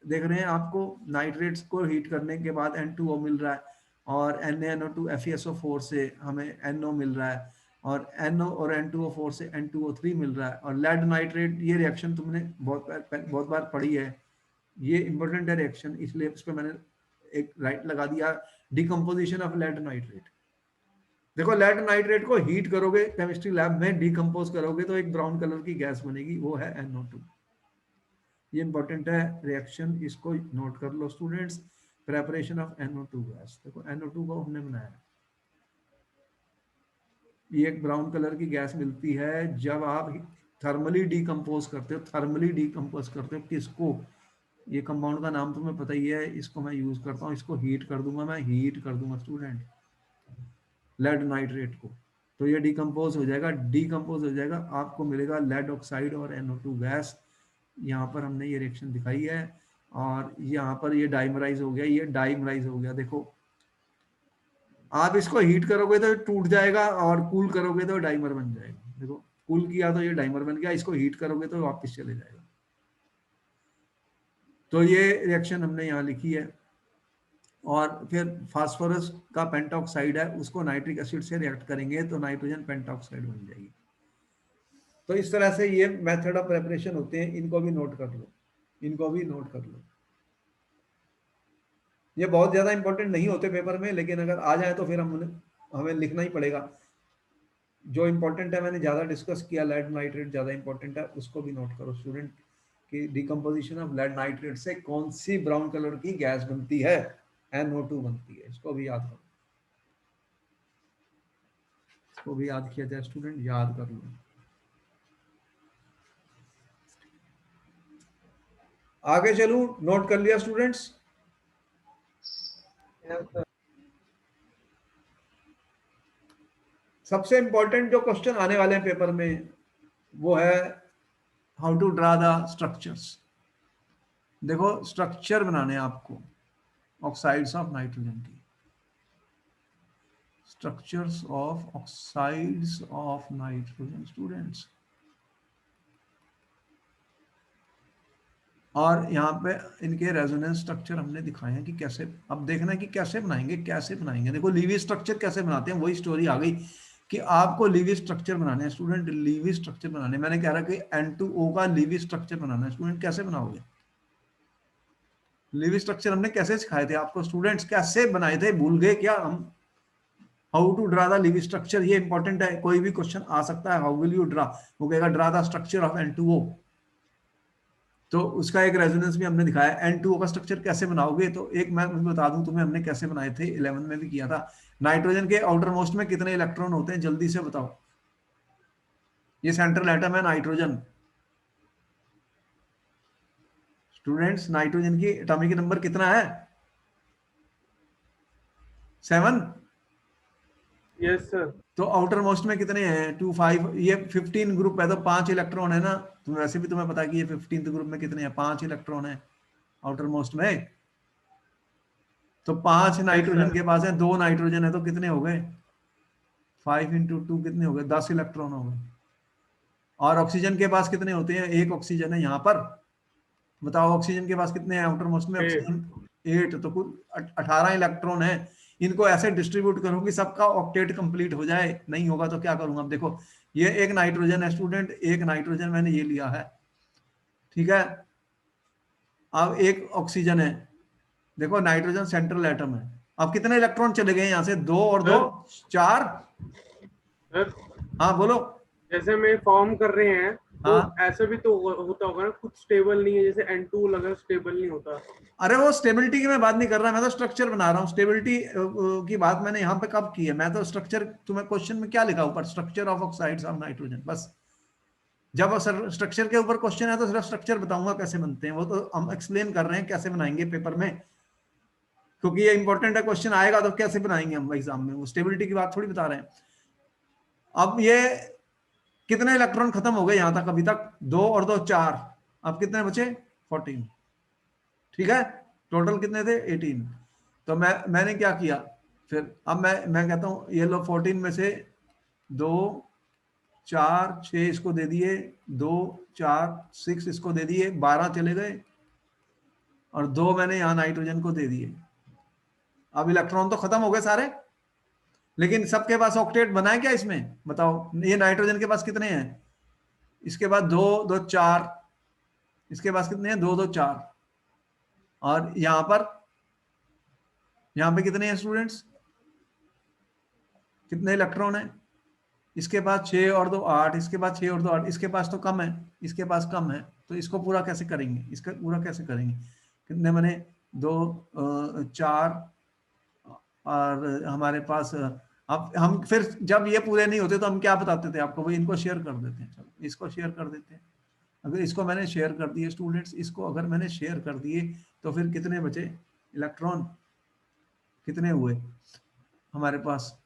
देख रहे हैं आपको, नाइट्रेट्स को हीट करने के बाद N2O मिल रहा है, और NaNO2 FeSO4 से हमें NO मिल रहा है, और NO और N2O4 से N2O3 मिल रहा है। और लेड नाइट्रेट, ये रिएक्शन तुमने बहुत बार पढ़ी है, ये इंपॉर्टेंट है रिएक्शन, इसलिए इस पर मैंने एक राइट लगा दिया। Decomposition of lead nitrate. देखो लेड नाइट्रेट को हीट करोगे केमिस्ट्री लैब में, डिकम्पोज करोगे, तो एक ब्राउन कलर की गैस बनेगी, वो है NO2। ये इंपॉर्टेंट है रिएक्शन, इसको नोट कर लो students. Preparation of NO2 gas. देखो NO2 को हमने बनाया, ये एक ब्राउन कलर की गैस मिलती है जब आप थर्मली डिकम्पोज करते हो। थर्मली डिकम्पोज करते हो किसको? ये कंपाउंड का नाम तुम्हें पता ही है, इसको मैं यूज करता हूँ, इसको हीट कर दूंगा, मैं हीट कर दूंगा स्टूडेंट, लेड नाइट्रेट को। तो ये डिकम्पोज हो जाएगा, डिकम्पोज हो जाएगा, आपको मिलेगा लेड ऑक्साइड और NO2 गैस। यहाँ पर हमने ये रिएक्शन दिखाई है, और यहाँ पर ये डाइमराइज हो गया, ये डाइमराइज हो गया। देखो आप इसको हीट करोगे तो टूट जाएगा, और कूल करोगे तो डाइमर बन जाएगा। देखो कूल किया तो ये डाइमर बन गया, इसको हीट करोगे तो वापस चले जाएगा। तो ये रिएक्शन हमने यहाँ लिखी है। और फिर फास्फोरस का पेंटाऑक्साइड है, उसको नाइट्रिक एसिड से रिएक्ट करेंगे तो नाइट्रोजन पेंटाऑक्साइड बन जाएगी। तो इस तरह से ये मेथड ऑफ प्रेपरेशन होते हैं, इनको भी नोट कर लो, इनको भी नोट कर लो। ये बहुत ज्यादा इंपॉर्टेंट नहीं होते पेपर में, लेकिन अगर आ जाए तो फिर हमें लिखना ही पड़ेगा। जो इंपॉर्टेंट है मैंने ज्यादा डिस्कस किया, लेड नाइट्रेट ज्यादा इंपॉर्टेंट है, उसको भी नोट करो स्टूडेंट, कि डिकम्पोजिशन ऑफ लेड नाइट्रेट से कौन सी ब्राउन कलर की गैस बनती है? NO2 बनती है। इसको भी याद करो, इसको भी याद किया जाए स्टूडेंट, याद कर लो। आगे चलूं, नोट कर लिया स्टूडेंट्स? Yes, sir. सबसे इंपॉर्टेंट जो क्वेश्चन आने वाले हैं पेपर में, वो है how to draw the structures. देखो स्ट्रक्चर बनाने हैं आपको ऑक्साइड्स ऑफ नाइट्रोजन की, structures of oxides of nitrogen students. और यहाँ पे इनके रेजोनेंस स्ट्रक्चर हमने दिखाए हैं कि कैसे, अब देखना है कि कैसे बनाएंगे, कैसे बनाएंगे। देखो लीवी स्ट्रक्चर कैसे बनाते हैं, वही स्टोरी आ गई कि आपको लीवी स्ट्रक्चर बनाने हैं स्टूडेंट, लीवी स्ट्रक्चर बनाने। मैंने कह रहा कि N2O का लीवी स्ट्रक्चर बनाना है स्टूडेंट, कैसे बनाओगे? लीवी स्ट्रक्चर हमने कैसे सिखाए थे आपको स्टूडेंट्स, कैसे बनाए थे, भूल गए क्या? How to draw the Lewis structure, ये इंपॉर्टेंट है, कोई भी क्वेश्चन आ सकता है। हाउ विल यू ड्रा, वो कहेगा draw the structure of N2O। तो उसका एक रेजोनेंस भी हमने दिखाया। N2O का स्ट्रक्चर कैसे बनाओगे, तो एक मैं बता दूं तुम्हें, हमने कैसे बनाए थे, 11 में भी किया था। नाइट्रोजन के आउटर मोस्ट में कितने इलेक्ट्रॉन होते हैं, जल्दी से बताओ। ये सेंट्रल एटम है नाइट्रोजन। स्टूडेंट्स, नाइट्रोजन की एटॉमिक नंबर कितना है? 7। Yes sir. तो आउटर मोस्ट में कितने हैं? 2 5, ये 15 ग्रुप है, तो 5 इलेक्ट्रॉन है ना। तो वैसे भी तुम्हें पता है कि ये 15th ग्रुप में कितने हैं, 5 इलेक्ट्रॉन है आउटर मोस्ट में। तो 5 यस नाइट्रोजन सर। के पास है, 2 नाइट्रोजन है, तो कितने हो गए? 5 इंटू 2 कितने हो गए? 10 इलेक्ट्रॉन हो गए। और ऑक्सीजन के पास कितने होते हैं? 1 ऑक्सीजन है यहाँ पर। बताओ ऑक्सीजन के पास कितने हैं आउटर मोस्ट में? 8। ऑक्सीजन 8, तो कुल 18 इलेक्ट्रॉन है। इनको ऐसे डिस्ट्रीब्यूट करो कि सबका ऑक्टेट कंप्लीट हो जाए। नहीं होगा तो क्या करूंगा? अब देखो, ये एक नाइट्रोजन है स्टूडेंट, एक नाइट्रोजन मैंने ये लिया है, ठीक है। अब एक ऑक्सीजन है, देखो नाइट्रोजन सेंट्रल एटम है। अब कितने इलेक्ट्रॉन चले गए यहाँ से? 2 और 2 सर 4। सर, हाँ बोलो। जैसे में फॉर्म कर रहे हैं तो हाँ, ऐसा भी तो होता होगा ना, कुछ स्टेबल नहीं है, जैसे N2 लगा स्टेबल नहीं होता। अरे वो स्टेबिलिटी की मैं बात नहीं कर रहा, मैं तो स्ट्रक्चर बना रहा हूँ। स्टेबिलिटी की बात मैंने यहाँ पे कब की है? मैं तो स्ट्रक्चर, तुम्हें क्वेश्चन में क्या लिखा ऊपर? Structure of oxides of nitrogen, बस। जब स्ट्रक्चर के ऊपर क्वेश्चन है तो सिर्फ स्ट्रक्चर बताऊंगा कैसे बनते हैं, वो तो हम एक्सप्लेन कर रहे हैं कैसे बनाएंगे पेपर में, क्योंकि ये इंपॉर्टेंट है। क्वेश्चन आएगा तो कैसे बनाएंगे हम एग्जाम में, वो स्टेबिलिटी की बात थोड़ी बता रहे हैं। अब ये कितने इलेक्ट्रॉन खत्म हो गए यहां तक अभी तक? 2 और 2 4। अब कितने बचे? 14, ठीक है। टोटल कितने थे? 18। तो मैंने क्या किया फिर? अब मैं कहता हूं ये लो, 14 में से 2 4 6 इसको दे दिए, 2 4 6 इसको दे दिए, 12 चले गए, और 2 मैंने यहां नाइट्रोजन को दे दिए। अब इलेक्ट्रॉन तो खत्म हो गए सारे, लेकिन सबके पास ऑक्टेट बना है क्या इसमें? बताओ, ये नाइट्रोजन के पास कितने हैं? इसके बाद 2 2 4, इसके पास कितने हैं? 2 2 4। और यहां पे कितने हैं स्टूडेंट्स? कितने इलेक्ट्रॉन है? इसके पास 6 और 2 8, इसके पास 6 और 2 8, इसके पास तो कम है, इसके पास कम है। तो इसको पूरा कैसे करेंगे? इसका पूरा कैसे करेंगे? कितने बने? 2 4, और हमारे पास अब हम फिर जब ये पूरे नहीं होते तो हम क्या बताते थे आपको? भाई इनको शेयर कर देते हैं, चलो इसको शेयर कर देते हैं। अगर इसको मैंने शेयर कर दिए स्टूडेंट्स, इसको अगर मैंने शेयर कर दिए, तो फिर कितने बचे इलेक्ट्रॉन? कितने हुए हमारे पास?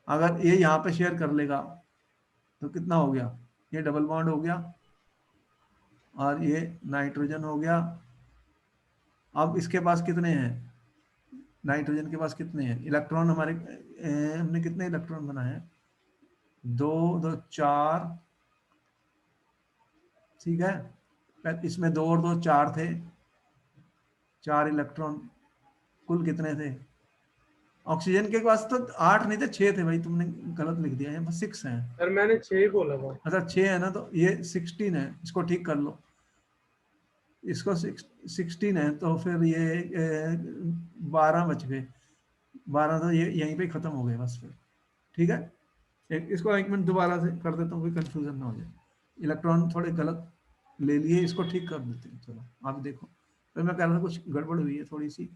अगर ये यहाँ पे शेयर कर लेगा तो कितना हो गया? ये डबल बॉन्ड हो गया, और ये नाइट्रोजन हो गया। अब इसके पास कितने हैं? नाइट्रोजन के पास कितने हैं इलेक्ट्रॉन? हमारे हमने कितने इलेक्ट्रॉन बनाए हैं? 2 2 4, ठीक है। इसमें 2 और 2 4 थे, 4 इलेक्ट्रॉन। कुल कितने थे? ऑक्सीजन के पास तो 8 नहीं थे, 6 थे। भाई तुमने गलत लिख दिया, यहाँ पर 6 हैं। सर मैंने 6 ही बोला था। अच्छा 6 है ना, तो ये 16 है, इसको ठीक कर लो। इसको 16 है, तो फिर ये 12 बच गए। 12 तो ये यहीं पे खत्म हो गए बस फिर, ठीक है। इसको 1 मिनट दोबारा से कर देता हूँ, कोई कंफ्यूजन ना हो जाए। इलेक्ट्रॉन थोड़े गलत ले लिए, इसको ठीक कर देते हैं। चलो आप देखो, तो मैं कह रहा था कुछ गड़बड़ हुई है थोड़ी सी,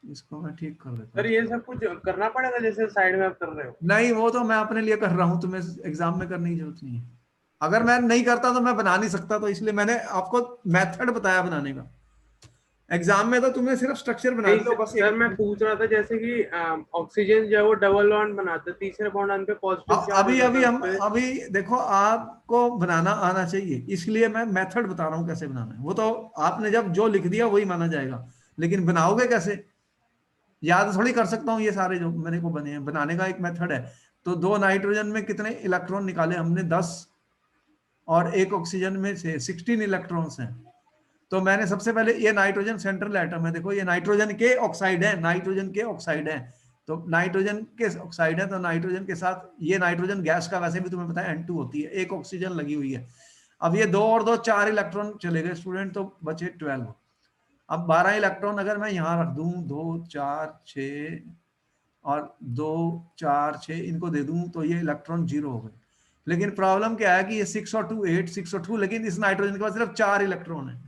इसको मैं ठीक कर देता सर हूँ। ये सब कुछ करना पड़ेगा जैसे साइड में आप कर रहे हो? नहीं, वो तो मैं अपने लिए कर रहा हूँ, तुम्हें एग्जाम में करने की जरूरत नहीं है। अगर मैं नहीं करता तो मैं बना नहीं सकता, तो इसलिए मैंने आपको मेथड बताया बनाने का। एग्जाम में तो तुम्हें सिर्फ स्ट्रक्चर बना नहीं दी, तो बस सर, एक। मैं पूछ रहा था जैसे कि ऑक्सीजन जो है वो डबल बॉन्ड बनाता है, तीसरे बॉन्ड आने पे पॉजिटिव चार्ज हो अभी जाता अभी है उस हम पे। अभी देखो, आपको बनाना आना चाहिए, इसलिए मैं मेथड बता रहा हूँ कैसे बनाना है। वो तो आपने जब जो लिख दिया वही माना जाएगा, लेकिन बनाओगे कैसे? याद थोड़ी कर सकता हूँ ये सारे जो मेरे को बने हैं। बनाने का एक मेथड है। तो 2 नाइट्रोजन में कितने इलेक्ट्रॉन निकाले हमने? 10, और एक ऑक्सीजन में से 16 इलेक्ट्रॉन्स हैं। तो मैंने सबसे पहले, ये नाइट्रोजन सेंट्रल एटम है, देखो ये नाइट्रोजन के ऑक्साइड है, नाइट्रोजन के ऑक्साइड है। तो नाइट्रोजन के ऑक्साइड है, तो नाइट्रोजन के साथ ये नाइट्रोजन गैस का वैसे भी तुम्हें पता है N2 होती है, एक ऑक्सीजन लगी हुई है। अब ये 2 और 2 4 इलेक्ट्रॉन चले गए स्टूडेंट, तो बचे 12। अब 12 इलेक्ट्रॉन अगर मैं यहाँ रख दूं, 2 4 6 और 2 4 6 इनको दे दूं तो ये इलेक्ट्रॉन 0 हो गए। लेकिन प्रॉब्लम क्या है कि ये 6 और 2 8, 6 और 2, लेकिन इस नाइट्रोजन के पास सिर्फ 4 इलेक्ट्रॉन है।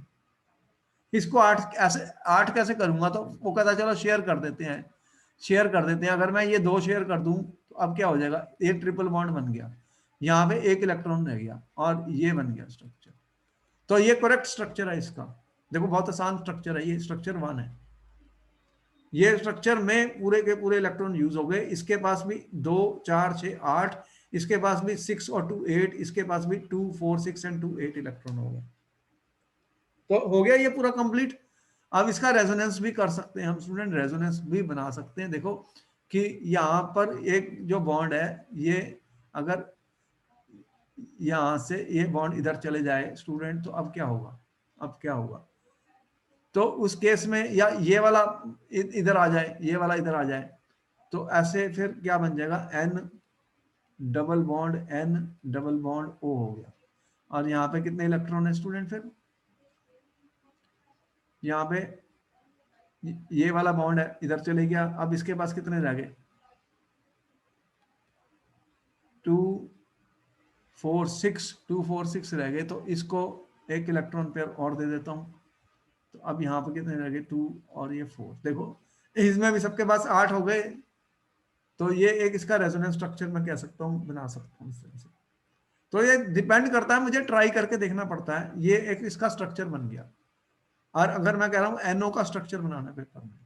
इसको 8 ऐसे 8 कैसे करूंगा, तो वो कहता चलो शेयर कर देते हैं, शेयर कर देते हैं। अगर मैं ये 2 शेयर कर दूं तो अब क्या हो जाएगा, एक ट्रिपल बॉन्ड बन गया, यहाँ पे एक इलेक्ट्रॉन रह गया और ये बन गया स्ट्रक्चर। तो ये करेक्ट स्ट्रक्चर है इसका। देखो बहुत आसान स्ट्रक्चर है, ये स्ट्रक्चर 1 है। ये स्ट्रक्चर में पूरे के पूरे इलेक्ट्रॉन यूज हो गए। इसके पास भी 2 4 6 8, इसके पास भी 6 और 2 8, इसके पास भी 2 4 6 एंड 2 8 इलेक्ट्रॉन हो गए। तो हो गया ये पूरा कंप्लीट। अब इसका रेजोनेंस भी कर सकते हैं हम स्टूडेंट, रेजोनेंस भी बना सकते हैं। देखो कि यहाँ पर एक जो बॉन्ड है, ये अगर यहाँ से ये बॉन्ड इधर चले जाए स्टूडेंट, तो अब क्या होगा, अब क्या होगा, तो उस केस में या ये वाला इधर आ जाए, ये वाला इधर आ जाए, तो ऐसे फिर क्या बन जाएगा, N double bond N double bond O हो गया। और यहाँ पे कितने इलेक्ट्रॉन है स्टूडेंट, फिर यहाँ पे ये वाला बॉन्ड है इधर चले गया, अब इसके पास कितने रह गए, 2 4 6, 2 4 6 रह गए। तो इसको एक इलेक्ट्रॉन पेयर और दे देता हूं। तो अब यहाँ पे कितने रह गए, 2 और ये 4। देखो इसमें भी सबके पास 8 हो गए। तो ये एक इसका रेजोनेंस स्ट्रक्चर मैं कह सकता हूँ, बना सकता हूँ इस तरह से। तो ये डिपेंड करता है, मुझे ट्राई करके देखना पड़ता है। ये एक इसका स्ट्रक्चर बन गया। और अगर मैं कह रहा हूँ एनओ का स्ट्रक्चर बनाना पेपर में,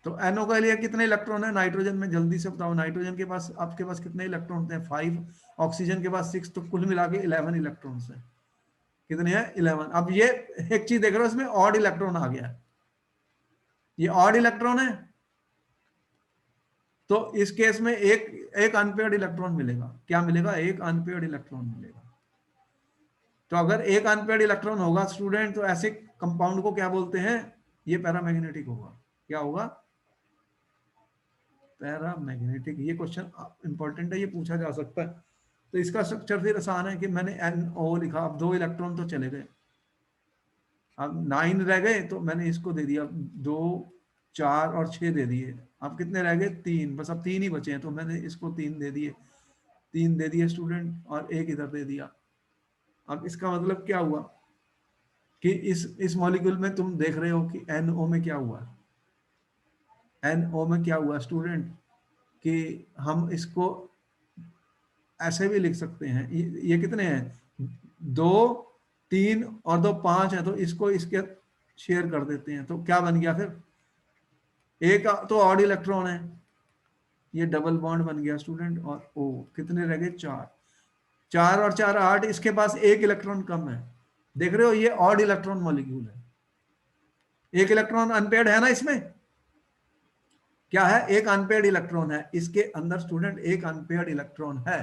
तो एनओ के लिए कितने इलेक्ट्रॉन है नाइट्रोजन में, जल्दी से बताओ। नाइट्रोजन के पास आपके पास कितने इलेक्ट्रॉन होते हैं, 5। ऑक्सीजन के पास 6, तो कुल मिला के 11 इलेक्ट्रॉन है। कितने हैं, 11। अब ये एक चीज देख रहे हो, इसमें ऑड इलेक्ट्रॉन आ गया है, ये ऑड इलेक्ट्रॉन है। तो इस केस में एक एक अनपेयर्ड इलेक्ट्रॉन मिलेगा। क्या मिलेगा, एक अनपेयर्ड इलेक्ट्रॉन मिलेगा। तो अगर एक अनपेयर्ड इलेक्ट्रॉन होगा स्टूडेंट, तो ऐसे कंपाउंड को क्या बोलते हैं, ये पैरामैग्नेटिक होगा। क्या होगा, पैरामैग्नेटिक। ये क्वेश्चन इंपॉर्टेंट है, ये पूछा जा सकता है। तो इसका स्ट्रक्चर फिर आसान है कि मैंने NO लिखा, अब 2 इलेक्ट्रॉन तो चले गए, अब 9 रह गए, तो मैंने इसको दे दिया 2 4 और 6 दे दिए। अब कितने रह गए, 3, बस अब 3 ही बचे हैं, तो मैंने इसको 3 दे दिए, 3 दे दिए स्टूडेंट, और एक इधर दे दिया। अब इसका मतलब क्या हुआ कि इस मॉलिक्यूल में तुम देख रहे हो कि NO में क्या हुआ, NO में क्या हुआ स्टूडेंट, कि हम इसको ऐसे भी लिख सकते हैं। ये कितने हैं, 2 3 और 2 5 है, तो इसको इसके शेयर कर देते हैं। तो क्या बन गया फिर, एक तो ऑड इलेक्ट्रॉन है, ये डबल बॉन्ड बन गया स्टूडेंट। और ओ कितने रह गए, 4। 4 और 4 8, इसके पास एक इलेक्ट्रॉन कम है। देख रहे हो, ये ऑड इलेक्ट्रॉन मॉलिक्यूल है, एक इलेक्ट्रॉन अनपेयर्ड है ना इसमें। क्या है, एक अनपेयर्ड इलेक्ट्रॉन है इसके अंदर स्टूडेंट, एक अनपेयर्ड इलेक्ट्रॉन है।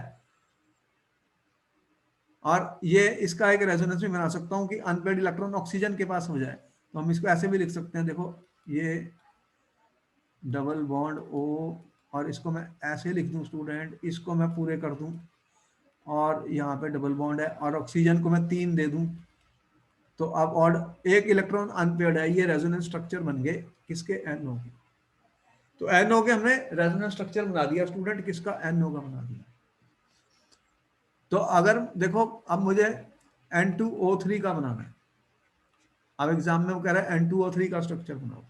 और ये इसका एक रेजोनेंस भी बना सकता हूं कि अनपेयर्ड इलेक्ट्रॉन ऑक्सीजन के पास हो जाए, तो हम इसको ऐसे भी लिख सकते हैं। देखो ये डबल बॉन्ड ओ, और इसको मैं ऐसे लिख दूं स्टूडेंट, इसको मैं पूरे कर दूं, और यहाँ पे डबल बॉन्ड है, और ऑक्सीजन को मैं 3 दे दूं, तो अब और एक इलेक्ट्रॉन अनपेयर्ड है। ये रेजोनेंस स्ट्रक्चर बन गए किसके, NO के। तो NO के हमने रेजोनेंस स्ट्रक्चर बना दिया स्टूडेंट, किसका, NO का बना दिया। तो अगर देखो अब मुझे N2O3 का बनाना है, अब एग्जाम में वो कह रहा है N2O3 का स्ट्रक्चर बनाओ,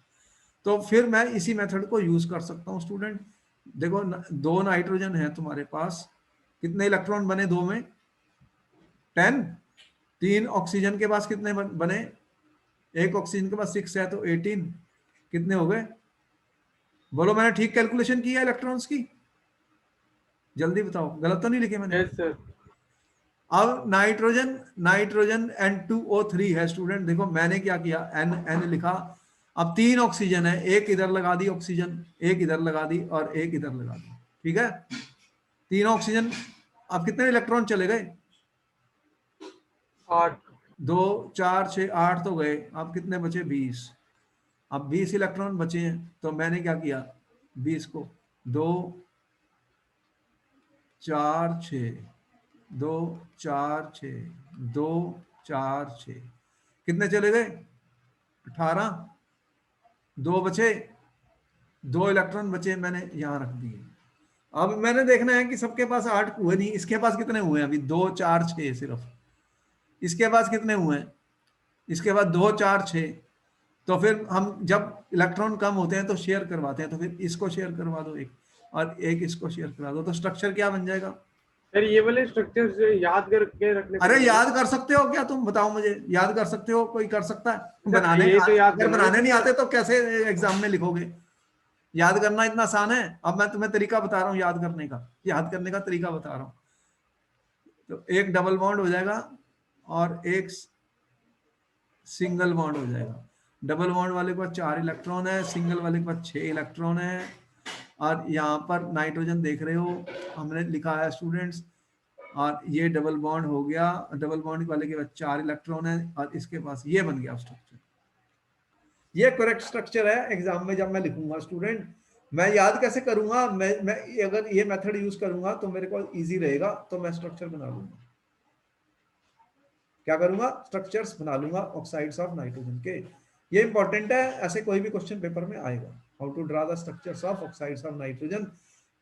तो फिर मैं इसी मेथड को यूज कर सकता हूं स्टूडेंट। देखो 2 नाइट्रोजन है तुम्हारे पास, कितने इलेक्ट्रॉन बने, 2 में 10। 3 ऑक्सीजन के पास कितने बने, एक ऑक्सीजन के पास 6 है, तो 18। कितने हो गए, बोलो मैंने ठीक कैलकुलेशन किया इलेक्ट्रॉन्स की, जल्दी बताओ, गलत तो नहीं लिखे मैंने। Yes sir. अब नाइट्रोजन नाइट्रोजन N2O3 है स्टूडेंट। देखो मैंने क्या किया, N लिखा। अब 3 ऑक्सीजन है, एक इधर लगा दी ऑक्सीजन, एक इधर लगा दी, और एक इधर लगा दी, ठीक है। 3 ऑक्सीजन, अब कितने इलेक्ट्रॉन चले गए, 8। 2 4 6 8 तो गए, अब कितने बचे, 20। अब 20 इलेक्ट्रॉन बचे हैं, तो मैंने क्या किया, 20 को 2 4 6, 2 4 6, 2 4 6, कितने चले गए, 18। 2 बचे, 2 इलेक्ट्रॉन बचे, मैंने यहाँ रख दिए। अब मैंने देखना है कि सबके पास 8 हुए नहीं, इसके पास कितने हुए हैं अभी, 2 4 6 सिर्फ। इसके पास कितने हुए हैं, इसके बाद 2 4 6। तो फिर हम जब इलेक्ट्रॉन कम होते हैं तो शेयर करवाते हैं, तो फिर इसको शेयर करवा दो एक, और एक इसको शेयर करा दो, तो स्ट्रक्चर क्या बन जाएगा। सर ये वाले स्ट्रक्चर्स याद करके रखने अरे पड़ेंगे ना? याद कर सकते हो क्या, तुम बताओ मुझे, याद कर सकते हो, कोई कर सकता है सर बनाने, ये तो याद अगर करना है बनाने नहीं सर। आते तो कैसे एग्जाम में लिखोगे। याद करना इतना आसान है। अब मैं तुम्हें तरीका बता रहा हूँ याद करने का, याद करने का तरीका बता रहा हूँ। तो एक डबल बॉन्ड हो जाएगा और एक सिंगल बॉन्ड हो जाएगा। डबल बॉन्ड वाले के पास 4 इलेक्ट्रॉन है, सिंगल वाले के पास 6 इलेक्ट्रॉन है। और यहाँ पर नाइट्रोजन देख रहे हो, हमने लिखा है स्टूडेंट्स, और ये डबल बॉन्ड हो गया, डबल बॉन्ड वाले के पास 4 इलेक्ट्रॉन है, और इसके पास ये बन गया स्ट्रक्चर। ये करेक्ट स्ट्रक्चर है। एग्जाम में जब मैं लिखूंगा स्टूडेंट, मैं याद कैसे करूंगा, मैं अगर ये मेथड यूज करूंगा तो मेरे को इजी रहेगा, तो मैं स्ट्रक्चर बना लूंगा। क्या करूंगा, स्ट्रक्चर्स बना लूंगा ऑक्साइड्स ऑफ नाइट्रोजन के। ये इंपॉर्टेंट है, ऐसे कोई भी क्वेश्चन पेपर में आएगा, how to draw the structures of oxides of nitrogen.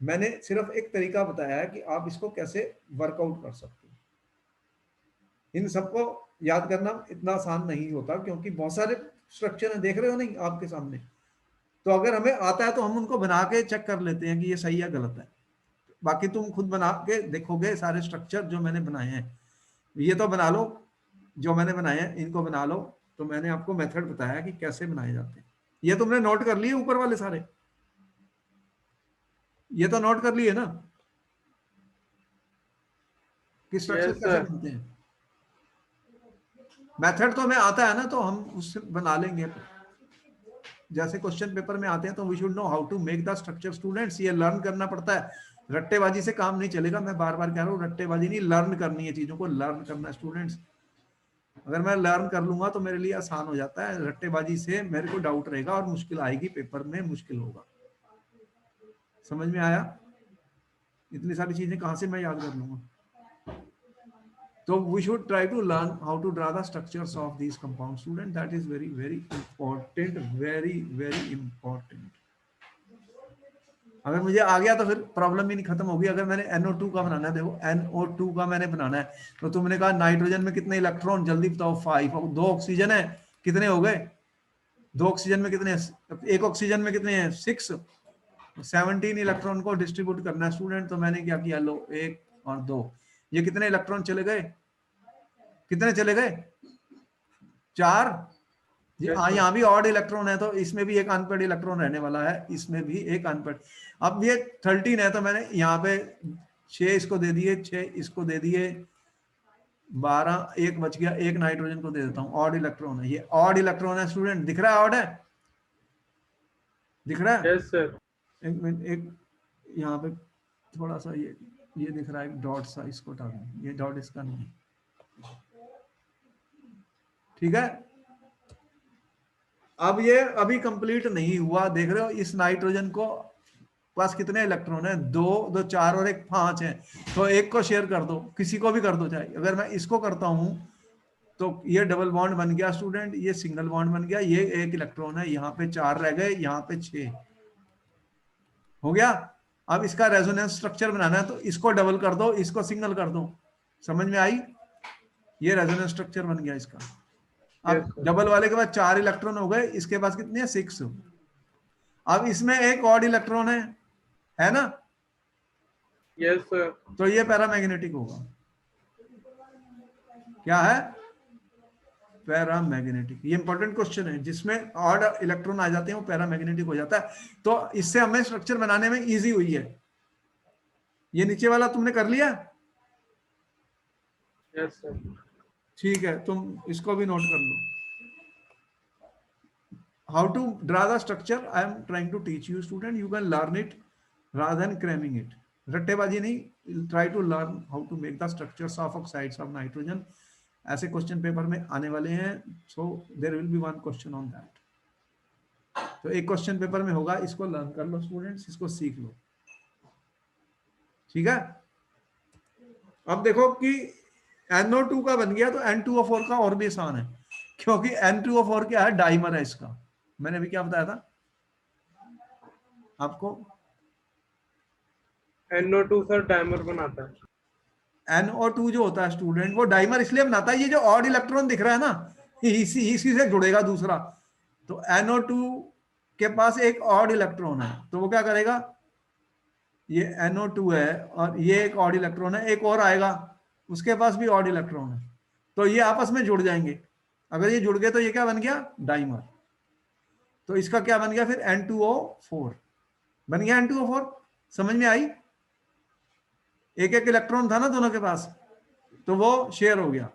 मैंने सिर्फ एक तरीका बताया है कि आप इसको कैसे वर्कआउट कर सकते हो। इन सबको याद करना इतना आसान नहीं होता, क्योंकि बहुत सारे स्ट्रक्चर है, देख रहे हो नहीं आपके सामने। तो अगर हमें आता है तो हम उनको बना के चेक कर लेते हैं कि ये सही है गलत है। बाकी तुम खुद बना के देखोगे सारे स्ट्रक्चर जो मैंने बनाए हैं, ये तो बना लो, जो मैंने बनाए हैं इनको बना लो। तो मैंने आपको मेथड बताया कि कैसे बनाए जाते हैं। ये तुमने नोट कर लिए ऊपर वाले सारे, ये तो नोट कर लिए ना कि स्ट्रक्चर यस कैसे सर। बनते हैं। मेथड तो हमें आता है ना, तो हम उससे बना लेंगे। जैसे क्वेश्चन पेपर में आते हैं तो we should know how to make the structure students, ये लर्न करना पड़ता है। रट्टेबाजी से काम नहीं चलेगा, मैं बार बार कह रहा हूँ, रट्टेबाजी नहीं, लर्न करनी है, चीजों को लर्न करना है स्टूडेंट्स। अगर मैं लर्न कर लूंगा तो मेरे लिए आसान हो जाता है, रट्टेबाजी से मेरे को डाउट रहेगा और मुश्किल आएगी, पेपर में मुश्किल होगा। समझ में आया, इतनी सारी चीजें कहां से मैं याद कर लूंगा। So we should try to learn how to draw the structures of these compounds, student. That is very very important, very very important. अगर मुझे आ गया तो फिर प्रॉब्लम ही नहीं खत्म होगी। अगर मैंने NO2 का बनाना है, देखो NO2 का मैंने बनाना है, तो तुमने कहा नाइट्रोजन में कितने इलेक्ट्रॉन, जल्दी बताओ 5, और 2 ऑक्सीजन है, कितने हो गए, 2 ऑक्सीजन में कितने, एक ऑक्सीजन में कितने हैं, 6, 17 इलेक्ट्रॉन को डिस्ट्रीब्यूट करना है स्टूडेंट। तो मैंने क्या किया, लो 1 और 2, ये कितने इलेक्ट्रॉन चले गए, कितने चले गए, 4। यस हाँ, सर। यहाँ भी ऑड इलेक्ट्रॉन है, तो इसमें भी एक अनपेड इलेक्ट्रॉन रहने वाला है, इसमें भी एक अनपेड। अब ये 13 है, तो मैंने यहाँ पे 6 इसको दे दिए, 6 इसको दे दिए, 12, एक बच गया, एक नाइट्रोजन को दे देता हूँ, ऑड इलेक्ट्रॉन है, ये ऑड इलेक्ट्रॉन है स्टूडेंट, दिख रहा है ऑड है, दिख रहा है। Yes sir. एक मिनट, एक यहाँ पे थोड़ा सा ये दिख रहा है डॉट सा, इसको हटा दूं, ये डॉट इसका नहीं है, ठीक है। अब ये अभी कंप्लीट नहीं हुआ, देख रहे हो इस नाइट्रोजन को पास कितने इलेक्ट्रॉन है, 2, 2 4 और एक 5 है। तो एक को शेयर कर दो, किसी को भी कर दो, चाहे अगर मैं इसको करता हूं तो ये डबल बॉन्ड बन गया स्टूडेंट, ये सिंगल बॉन्ड बन गया, ये एक इलेक्ट्रॉन है, यहाँ पे 4 रह गए, यहाँ पे 6 हो गया। अब इसका रेजोनेंस स्ट्रक्चर बनाना है, तो इसको डबल कर दो, इसको सिंगल कर दो, समझ में आई, ये रेजोनेंस स्ट्रक्चर बन गया इसका। यस अब सर। डबल वाले के बाद 4 इलेक्ट्रॉन हो गए, इसके पास कितने हैं, 6। अब इसमें एक ऑड इलेक्ट्रॉन है ना, यस सर। तो ये पैरामैग्नेटिक होगा, क्या है, पैरामैग्नेटिक। ये इंपॉर्टेंट क्वेश्चन है, जिसमें ऑड इलेक्ट्रॉन आ जाते हैं वो पैरामैग्नेटिक हो जाता है। तो इससे हमें स्ट्रक्चर बनाने में इजी हुई है। ये नीचे वाला तुमने कर लिया, यस सर। ठीक है, तुम इसको भी नोट कर लो। How to draw the structure I am trying to teach you student, you can learn it rather than cramming it. रट्टेबाजी नहीं, try to learn how to make the structures of oxides of nitrogen. ऐसे question paper में आने वाले हैं, so there will be one question on that. तो एक question paper में होगा, इसको लर्न कर लो स्टूडेंट्स, इसको सीख लो, ठीक है। अब देखो कि NO2 का बन गया, तो N2O4 का और भी आसान है, क्योंकि N2O4 क्या है, डाइमर है इसका। मैंने अभी क्या बताया था, आपको NO2 सर डायमर बनाता है। NO2 जो होता है स्टूडेंट, वो डाइमर इसलिए बनाता है, ये जो ऑड इलेक्ट्रॉन दिख रहा है ना, इसी से जुड़ेगा दूसरा। तो NO2 के पास एक ऑड इलेक्ट्रॉन है, तो वो क्या करेगा, ये NO2 है और ये एक ऑड इलेक्ट्रॉन है, एक और आएगा उसके पास भी ऑड इलेक्ट्रॉन है, तो ये आपस में जुड़ जाएंगे। अगर ये जुड़ गए तो ये क्या बन गया, डाइमर। तो इसका क्या बन गया फिर, N2O4 बन गया, N2O4। समझ में आई? एक एक इलेक्ट्रॉन था ना दोनों के पास, तो वो शेयर हो गया।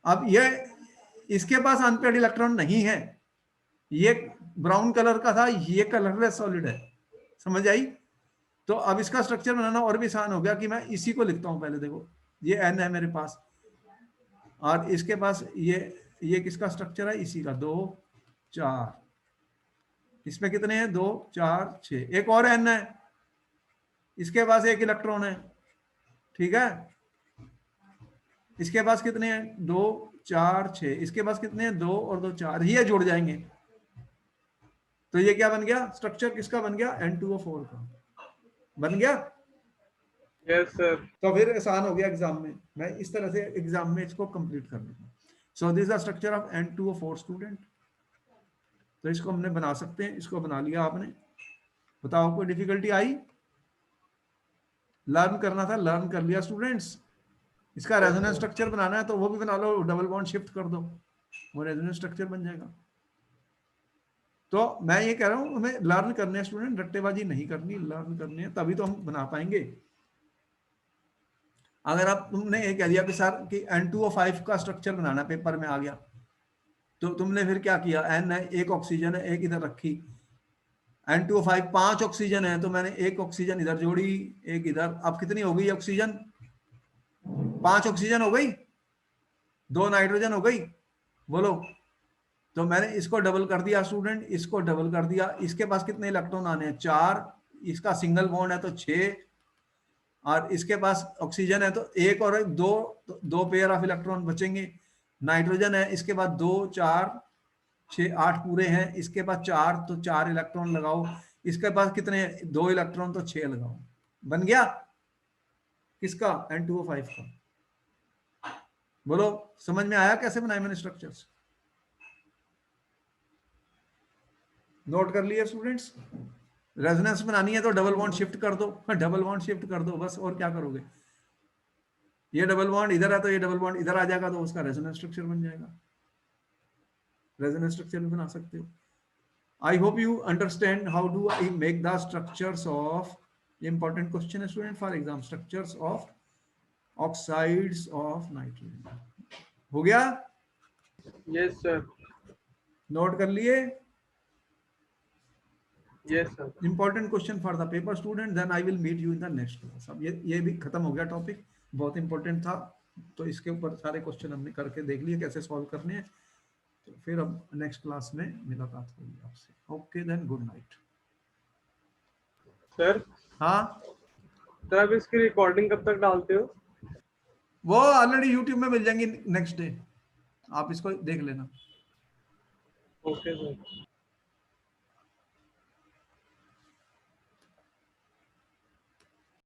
अब ये इसके पास अनपेड इलेक्ट्रॉन नहीं है, ये ब्राउन कलर का था, ये कलरलेस सॉलिड है। समझ आई? तो अब इसका स्ट्रक्चर बनाना और भी आसान हो गया कि मैं इसी को लिखता हूं पहले। देखो ये N है मेरे पास और इसके पास ये किसका स्ट्रक्चर है, इसी का, 2 4, इसमें कितने हैं, 2 4 6, एक और N है, इसके पास एक इलेक्ट्रॉन है, ठीक है। इसके पास कितने हैं, 2 4 6, इसके पास कितने हैं, 2 और 2 4, ये जुड़ जाएंगे। तो ये क्या बन गया, स्ट्रक्चर किसका बन गया, N2O4 का बन गया। Yes sir. तो फिर आसान हो गया एग्जाम में, मैं इस तरह से एग्जाम में इसको कंप्लीट कर लेता हूँ। So this the structure of N2O4 student. तो इसको हमने बना सकते हैं, इसको बना लिया आपने। बताओ कोई डिफिकल्टी आई? लर्न करना था, लर्न कर लिया स्टूडेंट्स। इसका रेजोनेंस स्ट्रक्चर बनाना है तो वो भी बना लो, डबल बॉन्ड शिफ्ट कर दो, वो रेजोनेंस स्ट्रक्चर बन जाएगा। तो मैं ये कह रहा हूं हमें लर्न करने हैं स्टूडेंट, रट्टेबाजी नहीं करनी, लर्न करनी है, तभी तो हम बना पाएंगे। अगर आप तुमने ये कह दिया कि सर कि N2O5 का स्ट्रक्चर बनाना पेपर में आ गया, तो तुमने फिर क्या किया, N है, एक ऑक्सीजन है, एक इधर रखी, N2O5 5 ऑक्सीजन है, तो मैंने एक ऑक्सीजन इधर जोड़ी, एक इधर। अब कितनी हो गई ऑक्सीजन, 5 ऑक्सीजन हो गई, 2 नाइट्रोजन हो गई, बोलो। तो मैंने इसको डबल कर दिया स्टूडेंट, इसको डबल कर दिया, इसके पास कितने इलेक्ट्रॉन आने हैं, 4, इसका सिंगल बॉन्ड है तो 6, और इसके पास ऑक्सीजन है तो एक और एक, दो पेयर ऑफ इलेक्ट्रॉन बचेंगे। नाइट्रोजन है, इसके बाद 2 4 6 8 पूरे हैं, इसके पास 4, तो 4 इलेक्ट्रॉन लगाओ, इसके पास कितने, 2 इलेक्ट्रॉन, तो 6 लगाओ। बन गया किसका, N2O5 का। बोलो समझ में आया कैसे बनाए मैंने स्ट्रक्चर्स? नोट कर लिए स्टूडेंट्स? रेजोनेंस बनानी है तो डबल बॉन्ड शिफ्ट कर दो, डबल बॉन्ड शिफ्ट कर दो बस, और क्या करोगे। ये डबल बॉन्ड इधर है तो ये डबल बॉन्ड इधर आ जाएगा, तो उसका रेजोनेंस स्ट्रक्चर बन जाएगा। रेजोनेंस स्ट्रक्चर भी बना सकते हो। I hope you understand how do I make the structures of, ये इंपॉर्टेंट क्वेश्चन है student for exam, structures of oxides of nitrogen. हो गया? Yes sir. नोट कर लिए? Yes sir. Important question for the paper student, then I will meet you in the next class. अब ये भी खत्म हो गया टॉपिक, बहुत इंपॉर्टेंट था, तो इसके ऊपर सारे क्वेश्चन हमने करके देख लिए कैसे सॉल्व करने हैं। तो फिर अब नेक्स्ट क्लास में मुलाकात होगी आपसे। Okay then, good night. Sir हाँ सर आप इसकी रिकॉर्डिंग कब तक डालते हो? वो ऑलरेडी यूट्यूब में मिल जाएंगी नेक्स्ट डे, आप इसको देख लेना। Okay sir.